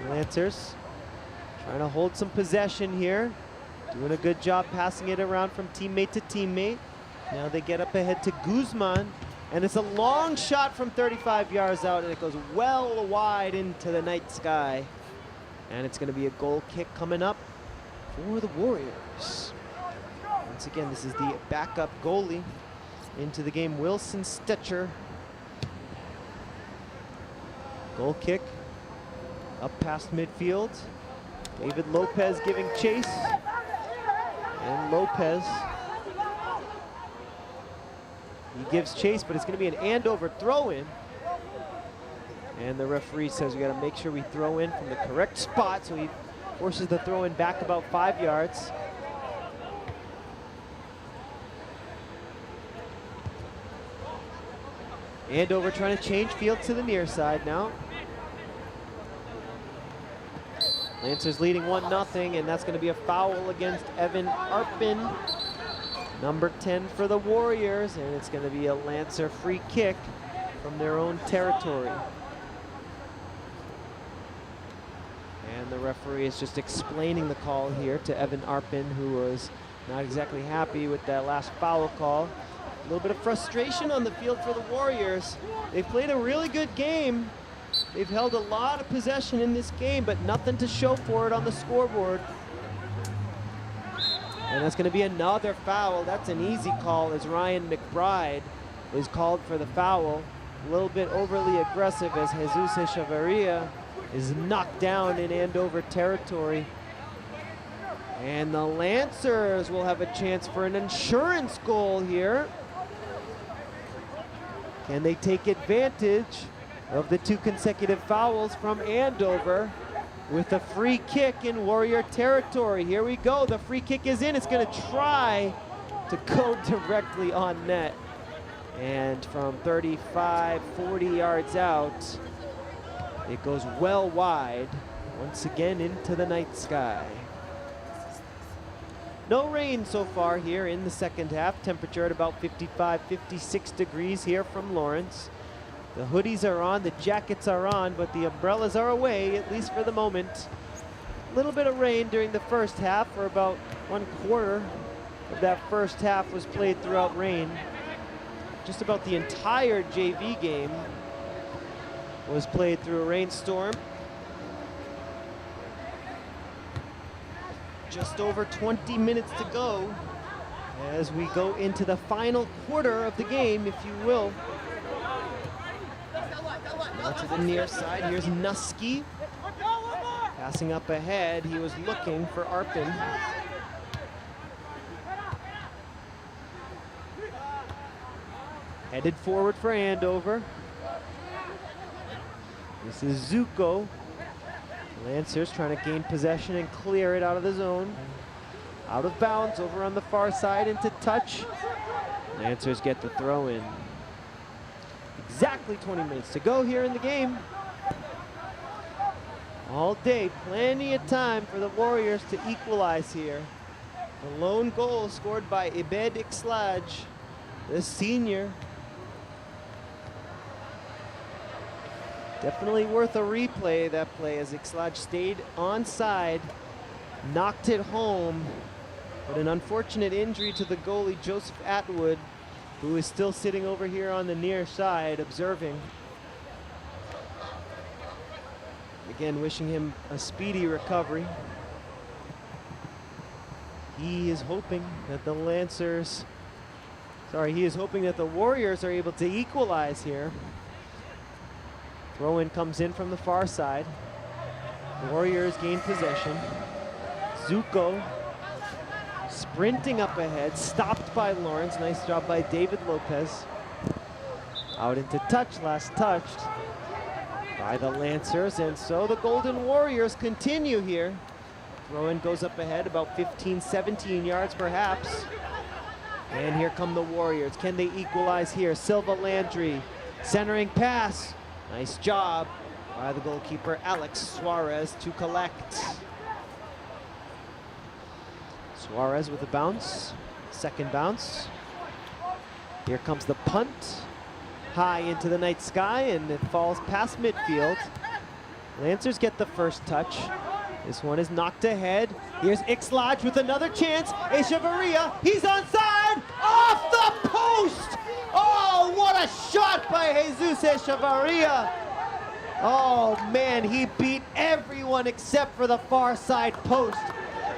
Lancers trying to hold some possession here. Doing a good job passing it around from teammate to teammate. Now they get up ahead to Guzman. And it's a long shot from 35 yards out, and it goes well wide into the night sky. And it's going to be a goal kick coming up for the Warriors. Once again, this is the backup goalie into the game, Wilson Stetcher. Goal kick up past midfield. David Lopez giving chase. And Lopez, he gives chase, but it's going to be an Andover throw-in. And the referee says we got to make sure we throw in from the correct spot, so he forces the throw-in back about 5 yards. Andover trying to change field to the near side now. Lancers leading 1-0, and that's going to be a foul against Evan Arpin, number 10 for the Warriors, and it's going to be a Lancer free kick from their own territory. And the referee is just explaining the call here to Evan Arpin, who was not exactly happy with that last foul call. A little bit of frustration on the field for the Warriors. They played a really good game. They've held a lot of possession in this game, but nothing to show for it on the scoreboard. And that's going to be another foul. That's an easy call, as Ryan McBride is called for the foul. A little bit overly aggressive as Jesus Echeverria is knocked down in Andover territory. And the Lancers will have a chance for an insurance goal here. Can they take advantage of the 2 consecutive fouls from Andover with a free kick in Warrior territory? Here we go, the free kick is in. It's going to try to go directly on net. And from 35, 40 yards out, it goes well wide, once again into the night sky. No rain so far here in the second half. Temperature at about 55, 56 degrees here from Lawrence. The hoodies are on, the jackets are on, but the umbrellas are away, at least for the moment. A little bit of rain during the first half, for about 1/4 of that first half was played throughout rain. Just about the entire JV game was played through a rainstorm. Just over 20 minutes to go as we go into the final quarter of the game, if you will. Now to the near side, here's Nusky. Passing up ahead, he was looking for Arpin. Headed forward for Andover. This is Zuko. Lancers trying to gain possession and clear it out of the zone. Out of bounds, over on the far side into touch. Lancers get the throw in. Exactly 20 minutes to go here in the game. All day, plenty of time for the Warriors to equalize here. The lone goal scored by Ibed Ixlaj, the senior. Definitely worth a replay, that play, as Ixlaj stayed onside, knocked it home, but an unfortunate injury to the goalie, Joseph Atwood, who is still sitting over here on the near side observing. Again, wishing him a speedy recovery. He is hoping that the Warriors are able to equalize here. Throw-in comes in from the far side. The Warriors gain possession. Zuko sprinting up ahead, stopped by Lawrence. Nice job by David Lopez. Out into touch, last touched by the Lancers, and so the Golden Warriors continue here Throw-in goes up ahead, about 15, 17 yards perhaps. And here come the Warriors. Can they equalize here? Silva Landry, centering pass. Nice job by the goalkeeper, Alex Suarez, to collect. Suarez with a bounce, second bounce. Here comes the punt, high into the night sky, and it falls past midfield. Lancers get the first touch. This one is knocked ahead. Here's Ixlaj with another chance. Echeverria, he's onside, off the post! Oh, what a shot by Jesus Echeverria! Oh man, he beat everyone except for the far side post.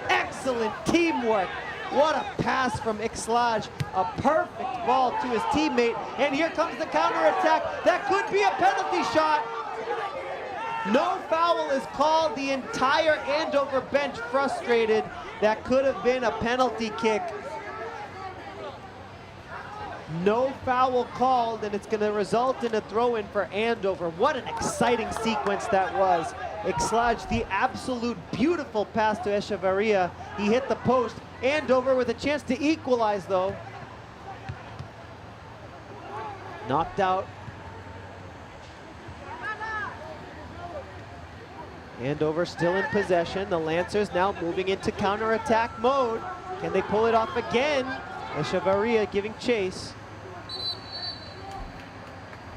Excellent teamwork. What a pass from Ixlaj. A perfect ball to his teammate. And here comes the counterattack. That could be a penalty shot. No foul is called. The entire Andover bench frustrated. That could have been a penalty kick. No foul called, and it's going to result in a throw-in for Andover. What an exciting sequence that was. Ixlaj, the absolute beautiful pass to Echeverria. He hit the post. Andover with a chance to equalize, though. Knocked out. Andover still in possession. The Lancers now moving into counterattack mode. Can they pull it off again? Echeverria giving chase.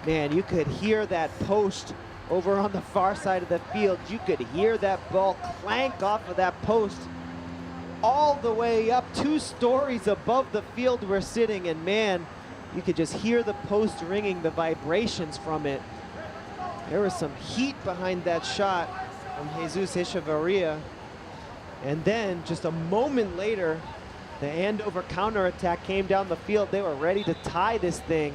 Man, you could hear that post over on the far side of the field. You could hear that ball clank off of that post all the way up 2 stories above the field we're sitting, and man, you could just hear the post ringing, the vibrations from it. There was some heat behind that shot from Jesus Echeverria. And then just a moment later, the Andover counterattack came down the field. They were ready to tie this thing.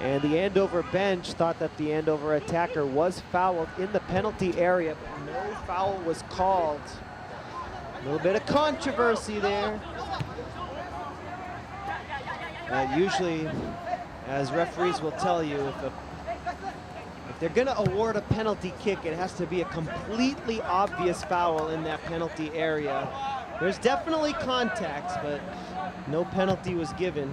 And the Andover bench thought that the Andover attacker was fouled in the penalty area, but no foul was called. A little bit of controversy there. Usually, as referees will tell you, if they're gonna award a penalty kick, it has to be a completely obvious foul in that penalty area. There's definitely contacts, but no penalty was given.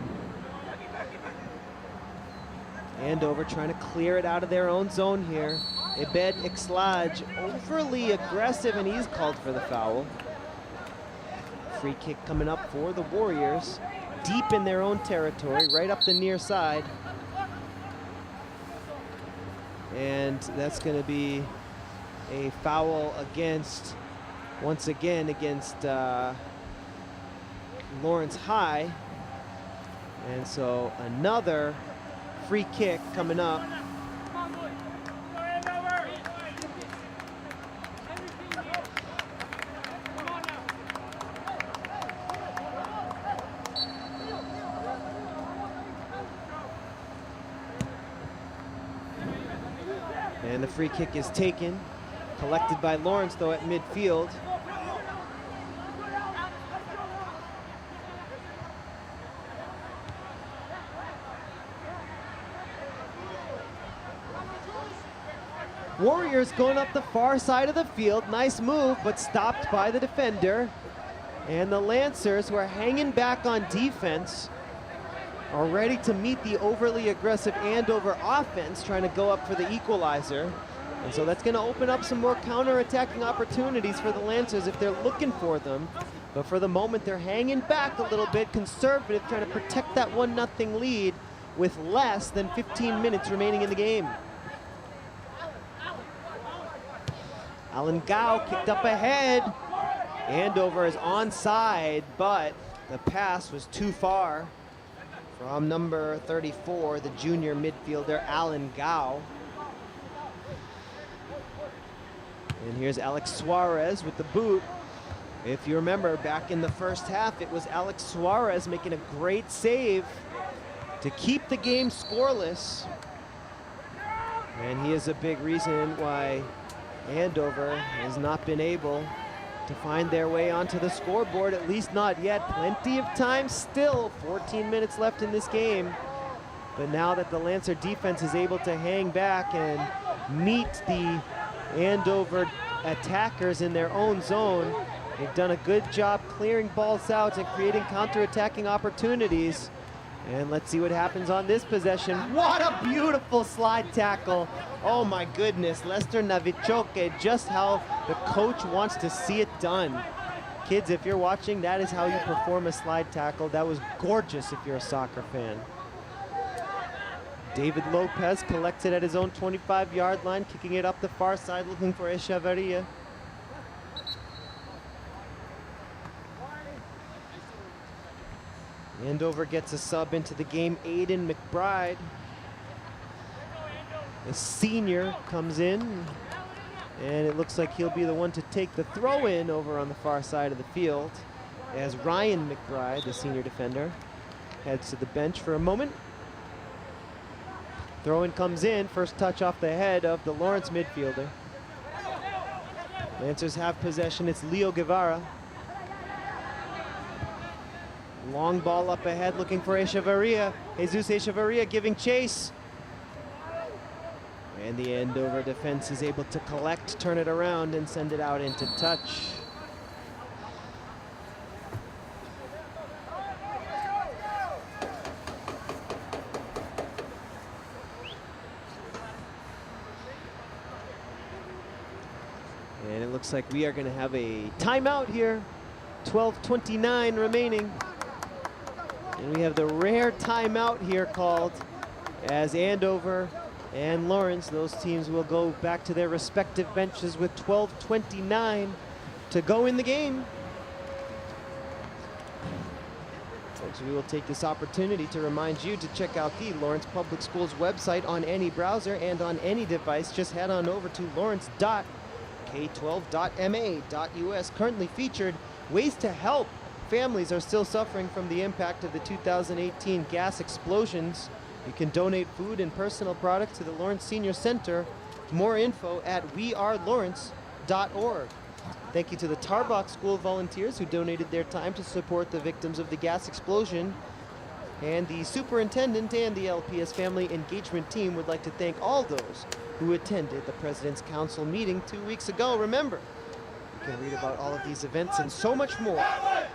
Andover trying to clear it out of their own zone here. Ebed Ixlaj overly aggressive, and he's called for the foul. Free kick coming up for the Warriors, deep in their own territory, right up the near side. And that's going to be a foul against, once again, against Lawrence High. And so another free kick coming up. And the free kick is taken, collected by Lawrence though at midfield. Warriors going up the far side of the field. Nice move, but stopped by the defender. And the Lancers, who are hanging back on defense, are ready to meet the overly aggressive Andover offense, trying to go up for the equalizer. And so that's going to open up some more counter-attacking opportunities for the Lancers if they're looking for them. But for the moment, they're hanging back a little bit, conservative, trying to protect that 1-0 lead with less than 15 minutes remaining in the game. Alan Gao kicked up ahead. Andover is onside, but the pass was too far from number 34, the junior midfielder, Alan Gao. And here's Alex Suarez with the boot. If you remember, back in the first half, it was Alex Suarez making a great save to keep the game scoreless. And he is a big reason why Andover has not been able to find their way onto the scoreboard, at least not yet. Plenty of time still, 14 minutes left in this game. But now that the Lancer defense is able to hang back and meet the Andover attackers in their own zone. They've done a good job clearing balls out and creating counter-attacking opportunities. And let's see what happens on this possession. What a beautiful slide tackle. Oh my goodness, Lester Navichoke, just how the coach wants to see it done. Kids, if you're watching, that is how you perform a slide tackle. That was gorgeous if you're a soccer fan. David Lopez collects it at his own 25-yard line, kicking it up the far side, looking for Echeverria. Andover gets a sub into the game, Aiden McBride. The senior comes in, and it looks like he'll be the one to take the throw in over on the far side of the field as Ryan McBride, the senior defender, heads to the bench for a moment. Throw in comes in, first touch off the head of the Lawrence midfielder. Lancers have possession, it's Leo Guevara. Long ball up ahead, looking for Echeverria. Jesus Echeverria giving chase. And the Andover defense is able to collect, turn it around, and send it out into touch. And it looks like we are going to have a timeout here. 12:29 remaining. And we have the rare timeout here called as Andover and Lawrence, those teams will go back to their respective benches with 12:29 to go in the game. Folks, we will take this opportunity to remind you to check out the Lawrence Public Schools website on any browser and on any device. Just head on over to lawrence.k12.ma.us. Currently featured ways to help. Families are still suffering from the impact of the 2018 gas explosions. You can donate food and personal products to the Lawrence Senior Center. More info at wearelawrence.org. Thank you to the Tarbach School volunteers who donated their time to support the victims of the gas explosion. And the superintendent and the LPS family engagement team would like to thank all those who attended the President's Council meeting 2 weeks ago. Remember, you can read about all of these events and so much more at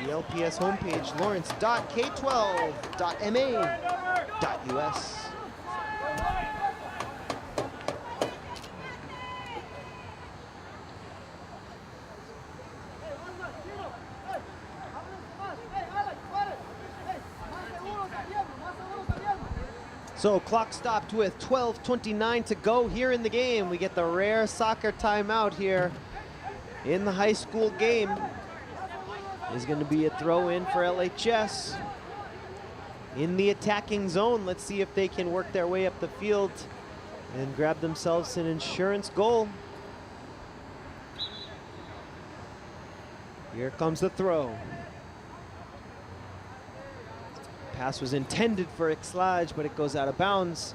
the LPS homepage, lawrence.k12.ma.us. So clock stopped with 12:29 to go here in the game. We get the rare soccer timeout here in the high school game. Is going to be a throw in for LHS in the attacking zone. Let's see if they can work their way up the field and grab themselves an insurance goal. Here comes the throw. Pass was intended for Ixlaj, but it goes out of bounds.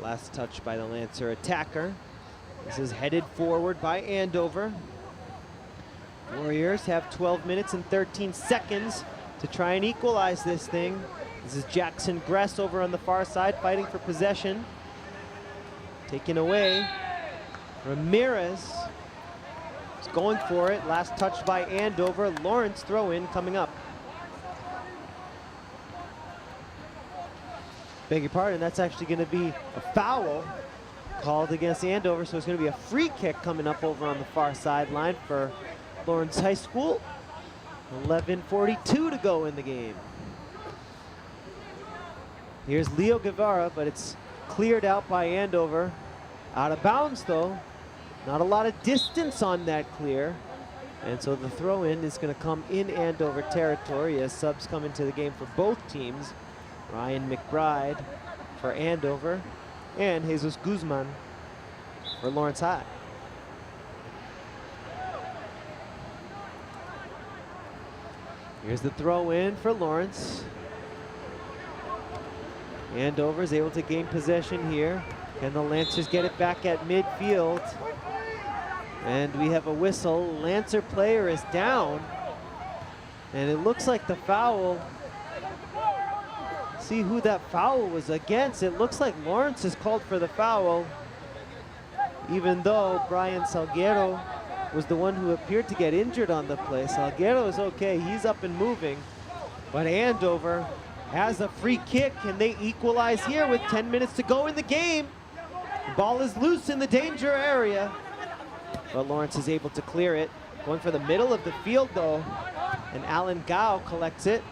Last touch by the Lancer attacker. This is headed forward by Andover. Warriors have 12 minutes and 13 seconds to try and equalize this thing. This is Jackson Gress over on the far side fighting for possession. Taken away. Ramirez is going for it. Last touch by Andover. Lawrence throw in coming up. Beg your pardon, that's actually going to be a foul called against Andover, so it's going to be a free kick coming up over on the far sideline for Lawrence High School. 11:42 to go in the game. Here's Leo Guevara, but it's cleared out by Andover. Out of bounds though. Not a lot of distance on that clear. And so the throw in is going to come in Andover territory as subs come into the game for both teams. Ryan McBride for Andover and Jesus Guzman for Lawrence High. Here's the throw in for Lawrence. Andover is able to gain possession here. Can the Lancers get it back at midfield? And we have a whistle. Lancer player is down. And it looks like the foul. See who that foul was against. It looks like Lawrence is called for the foul. even though Brian Salguero was the one who appeared to get injured on the play. Salguero is okay, he's up and moving. But Andover has a free kick, and they equalize here with 10 minutes to go in the game. The ball is loose in the danger area, but Lawrence is able to clear it. Going for the middle of the field though, and Alan Gao collects it.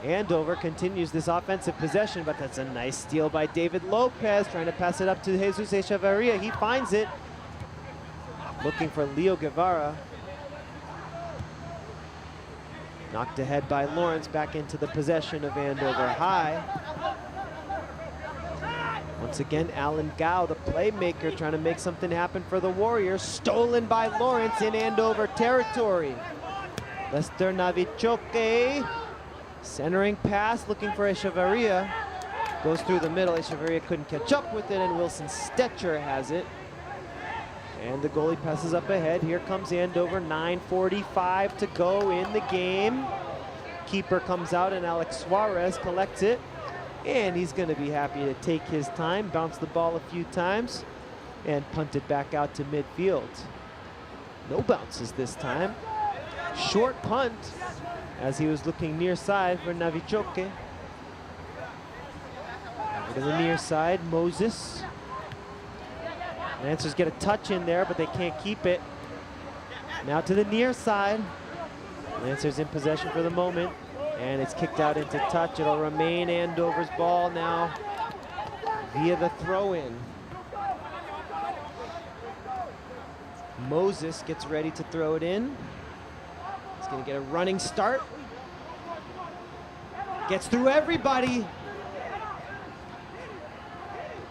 Andover continues this offensive possession, but that's a nice steal by David Lopez, trying to pass it up to Jesus Echeverria. He finds it, looking for Leo Guevara. Knocked ahead by Lawrence, back into the possession of Andover High. Once again, Alan Gao, the playmaker, trying to make something happen for the Warriors. Stolen by Lawrence in Andover territory. Lester Navichoke, centering pass, looking for Echeverria. Goes through the middle, Echeverria couldn't catch up with it, and Wilson Stetcher has it. And the goalie passes up ahead. Here comes Andover, 9:45 to go in the game. Keeper comes out, and Alex Suarez collects it. And he's gonna be happy to take his time, bounce the ball a few times, and punt it back out to midfield. No bounces this time. Short punt, as he was looking near side for Navichoke. Over to the near side, Moses. Lancers get a touch in there, but they can't keep it. Now to the near side. Lancers in possession for the moment, and it's kicked out into touch. It'll remain Andover's ball now via the throw-in. Moses gets ready to throw it in. He's gonna get a running start. Gets through everybody.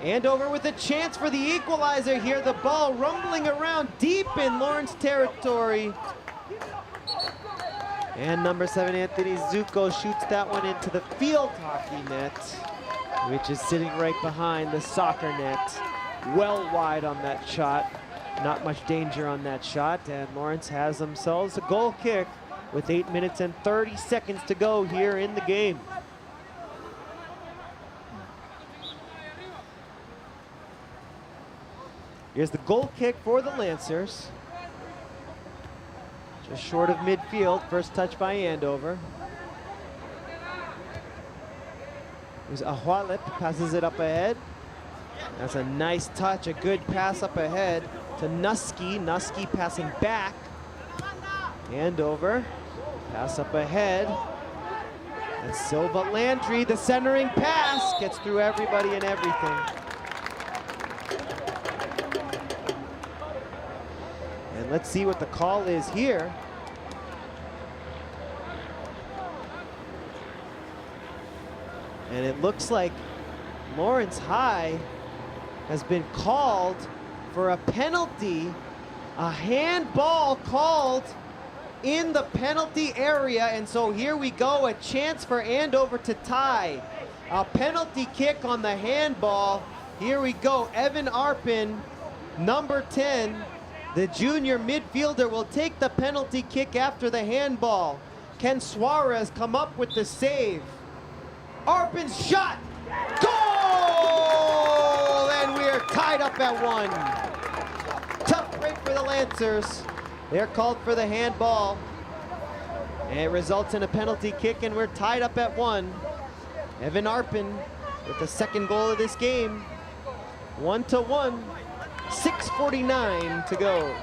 Andover with a chance for the equalizer here. The ball rumbling around deep in Lawrence territory. And number 7, Anthony Zuko, shoots that one into the field hockey net, which is sitting right behind the soccer net. Well wide on that shot. Not much danger on that shot, and Lawrence has themselves a goal kick with 8 minutes and 30 seconds to go here in the game. Here's the goal kick for the Lancers. Just short of midfield. First touch by Andover. There's Ahualep, passes it up ahead. That's a nice touch, a good pass up ahead to Nusky. Nusky passing back. Andover, pass up ahead. And Silva Landry, the centering pass, gets through everybody and everything. And let's see what the call is here. And it looks like Lawrence High has been called for a penalty, a handball called in the penalty area. And so here we go, a chance for Andover to tie. A penalty kick on the handball. Here we go, Evan Arpin, number 10, the junior midfielder, will take the penalty kick after the handball. Can Suarez come up with the save? Arpin's shot, goal! And we are tied up at 1. Tough break for the Lancers. They're called for the handball. And it results in a penalty kick, and we're tied up at 1. Evan Arpin with the second goal of this game. 1-1, 6:49 to go.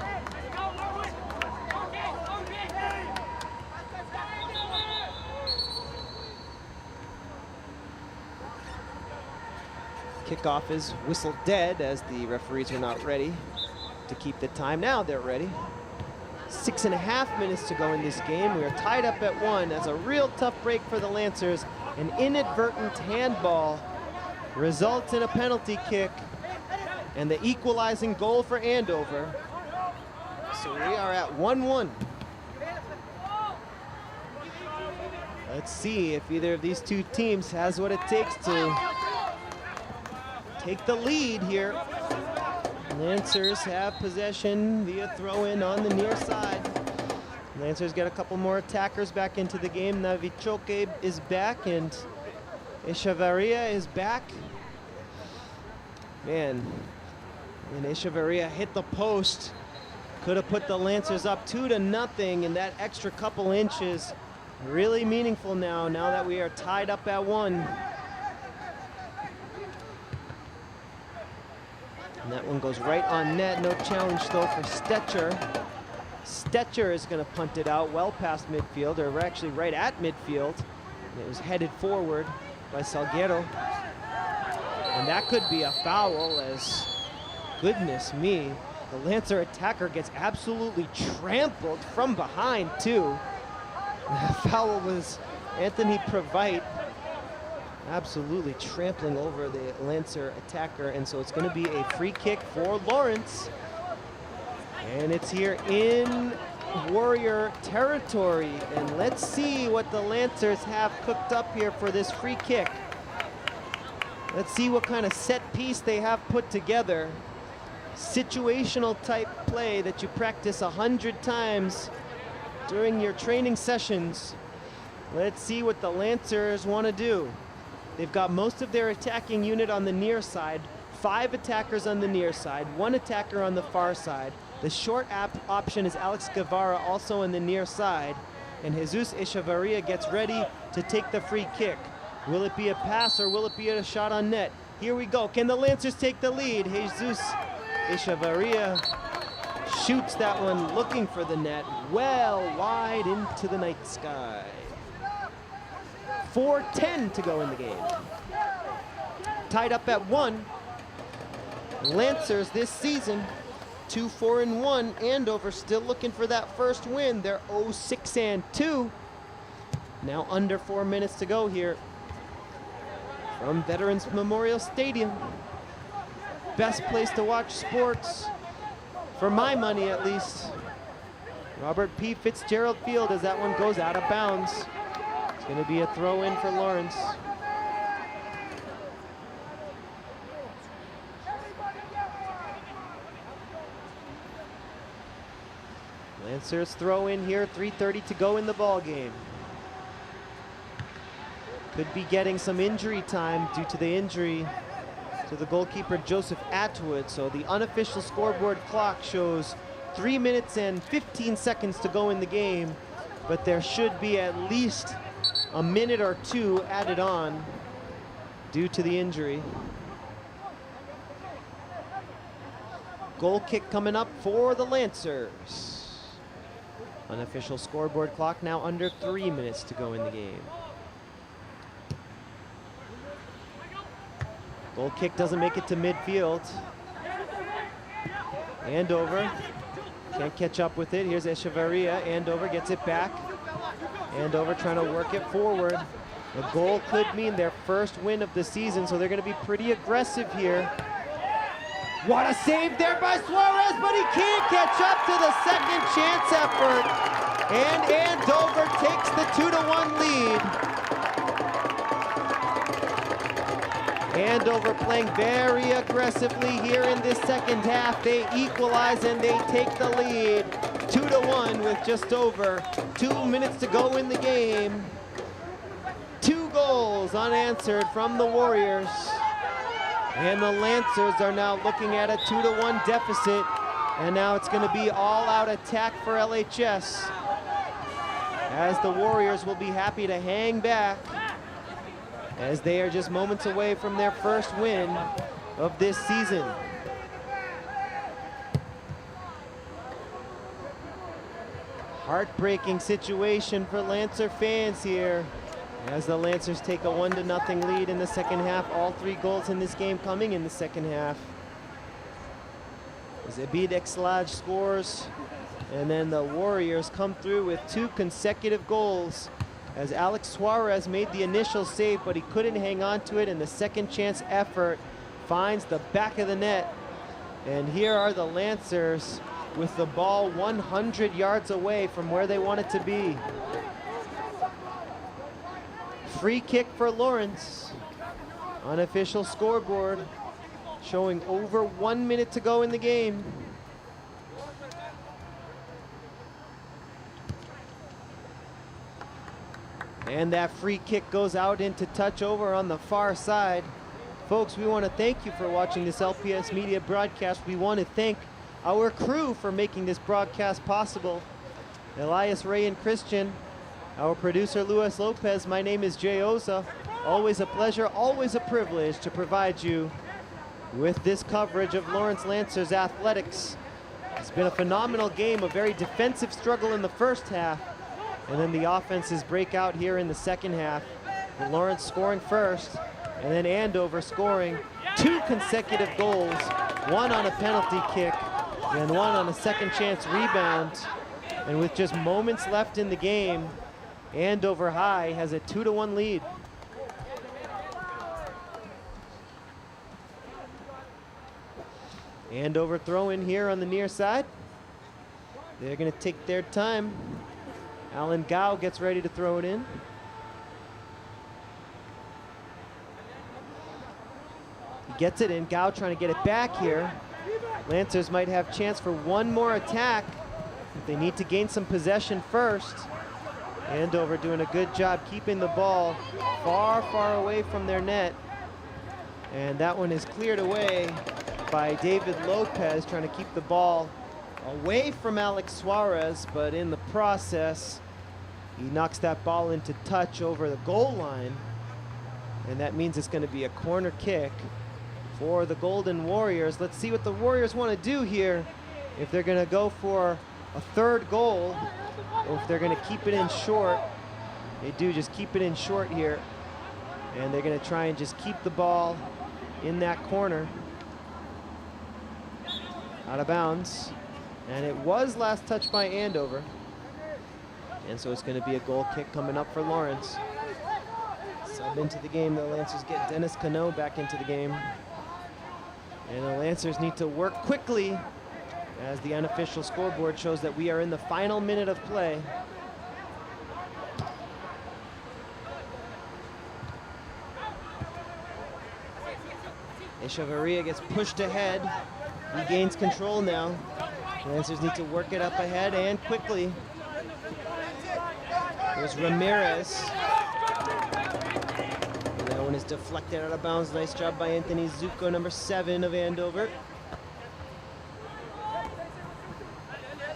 Kickoff is whistled dead as the referees were not ready to keep the time. Now they're ready. 6.5 minutes to go in this game. We are tied up at 1. That's a real tough break for the Lancers. An inadvertent handball results in a penalty kick and the equalizing goal for Andover. So we are at 1-1. Let's see if either of these two teams has what it takes to take the lead here. Lancers have possession via throw-in on the near side. Lancers get a couple more attackers back into the game. Navichoke is back and Echeverria is back. Man, And Echeverria hit the post. Could have put the Lancers up 2-0, and that extra couple inches really meaningful now that we are tied up at 1. And that one goes right on net. No challenge though for Stetcher. Stetcher is going to punt it out well past midfield, or actually right at midfield. And it was headed forward by Salguero. And that could be a foul, as, goodness me, the Lancer attacker gets absolutely trampled from behind too. The foul was Anthony Previte absolutely trampling over the Lancer attacker, and so it's going to be a free kick for Lawrence. And it's here in Warrior territory, and let's see what the Lancers have cooked up here for this free kick. Let's see what kind of set piece they have put together. Situational type play that you practice 100 times during your training sessions. Let's see what the Lancers want to do. They've got most of their attacking unit on the near side, 5 attackers on the near side, 1 attacker on the far side. The short option is Alex Guevara, also on the near side, and Jesus Echeverria gets ready to take the free kick. Will it be a pass or will it be a shot on net? Here we go. Can the Lancers take the lead? Jesus Echeverria shoots that one looking for the net, well wide into the night sky. 4:10 to go in the game. Tied up at 1. Lancers this season 2-4-1. Andover still looking for that first win. They're 0-6-2. Now under 4 minutes to go here from Veterans Memorial Stadium. Best place to watch sports, for my money at least. Robert P. Fitzgerald Field, as that one goes out of bounds. It's going to be a throw in for Lawrence. Lancers throw in here, 3:30 to go in the ball game. Could be getting some injury time due to the injury to the goalkeeper Joseph Atwood. So the unofficial scoreboard clock shows 3 minutes and 15 seconds to go in the game, but there should be at least a minute or 2 added on due to the injury. Goal kick coming up for the Lancers. Unofficial scoreboard clock now under 3 minutes to go in the game. Goal kick doesn't make it to midfield. Andover can't catch up with it. Here's Echeverria. Andover gets it back. Andover trying to work it forward. The goal could mean their first win of the season, so they're going to be pretty aggressive here. What a save there by Suarez, but he can't catch up to the second chance effort. And Andover takes the 2-1 lead. Andover playing very aggressively here in this second half. They equalize and they take the lead. 2-1 with just over 2 minutes to go in the game. 2 goals unanswered from the Warriors. And the Lancers are now looking at a 2-1 deficit. And now it's going to be all-out attack for LHS, as the Warriors will be happy to hang back, as they are just moments away from their first win of this season. Heartbreaking situation for Lancer fans here, as the Lancers take a 1-0 lead in the second half. All 3 goals in this game coming in the second half. Zabid Exlaj scores, and then the Warriors come through with 2 consecutive goals, as Alex Suarez made the initial save, but he couldn't hang on to it, and the second chance effort finds the back of the net. And here are the Lancers with the ball 100 yards away from where they want it to be. Free kick for Lawrence. Unofficial scoreboard showing over 1 minute to go in the game. And that free kick goes out into touch over on the far side. folks, we want to thank you for watching this LPS Media broadcast. We want to thank our crew for making this broadcast possible. Elias, Ray, and Christian, our producer, Luis Lopez. My name is Jay Oza. Always a pleasure, always a privilege to provide you with this coverage of Lawrence Lancers athletics. It's been a phenomenal game, a very defensive struggle in the first half, and then the offenses break out here in the second half. With Lawrence scoring first, and then Andover scoring 2 consecutive goals, 1 on a penalty kick, and 1 on a second chance rebound. And with just moments left in the game, Andover High has a 2-1 lead. Andover throw in here on the near side. They're going to take their time. Alan Gow gets ready to throw it in. He gets it in. Gow trying to get it back here. Lancers might have chance for one more attack, but they need to gain some possession first. Andover doing a good job keeping the ball far, far away from their net. And that one is cleared away by David Lopez, trying to keep the ball away from Alex Suarez, but in the process, he knocks that ball into touch over the goal line. And that means it's going to be a corner kick for the Golden Warriors. Let's see what the Warriors want to do here. If they're going to go for a third goal, or if they're going to keep it in short. They do just keep it in short here. And they're going to try and just keep the ball in that corner. Out of bounds. And it was last touched by Andover. And so it's going to be a goal kick coming up for Lawrence. Sub into the game. The Lancers get Dennis Cano back into the game. And the Lancers need to work quickly, as the unofficial scoreboard shows that we are in the final minute of play. Echeverria gets pushed ahead. He gains control now. Lancers need to work it up ahead and quickly. There's Ramirez. And that one is deflected out of bounds. Nice job by Anthony Zuko, number 7 of Andover.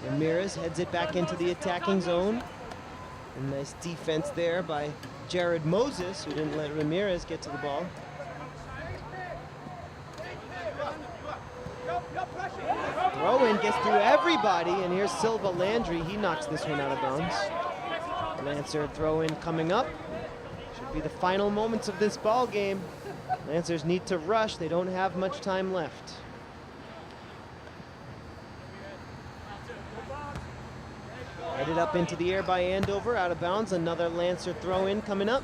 Ramirez heads it back into the attacking zone. A nice defense there by Jared Moses, who didn't let Ramirez get to the ball. Throw-in gets through everybody, and here's Silva Landry. He knocks this one out of bounds. Lancer throw-in coming up. Should be the final moments of this ball game. Lancers need to rush. They don't have much time left. Headed up into the air by Andover, out of bounds. Another Lancer throw-in coming up.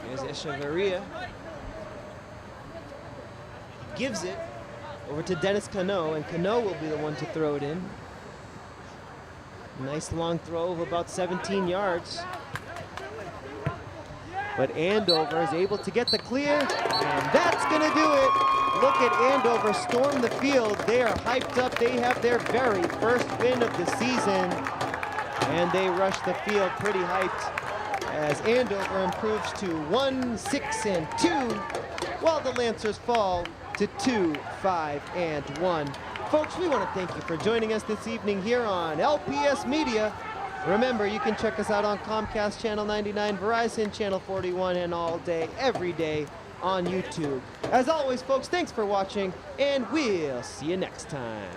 Here's Echeverria. Gives it over to Dennis Cano, and Cano will be the one to throw it in. Nice long throw of about 17 yards. But Andover is able to get the clear, and that's gonna do it. Look at Andover storm the field. They are hyped up. They have their very first win of the season, and they rush the field pretty hyped as Andover improves to 1-6-2, while the Lancers fall to 2-5-1. Folks, we want to thank you for joining us this evening here on LPS Media. Remember, you can check us out on Comcast Channel 99, Verizon Channel 41, and all day, every day on YouTube. As always, folks, thanks for watching, and we'll see you next time.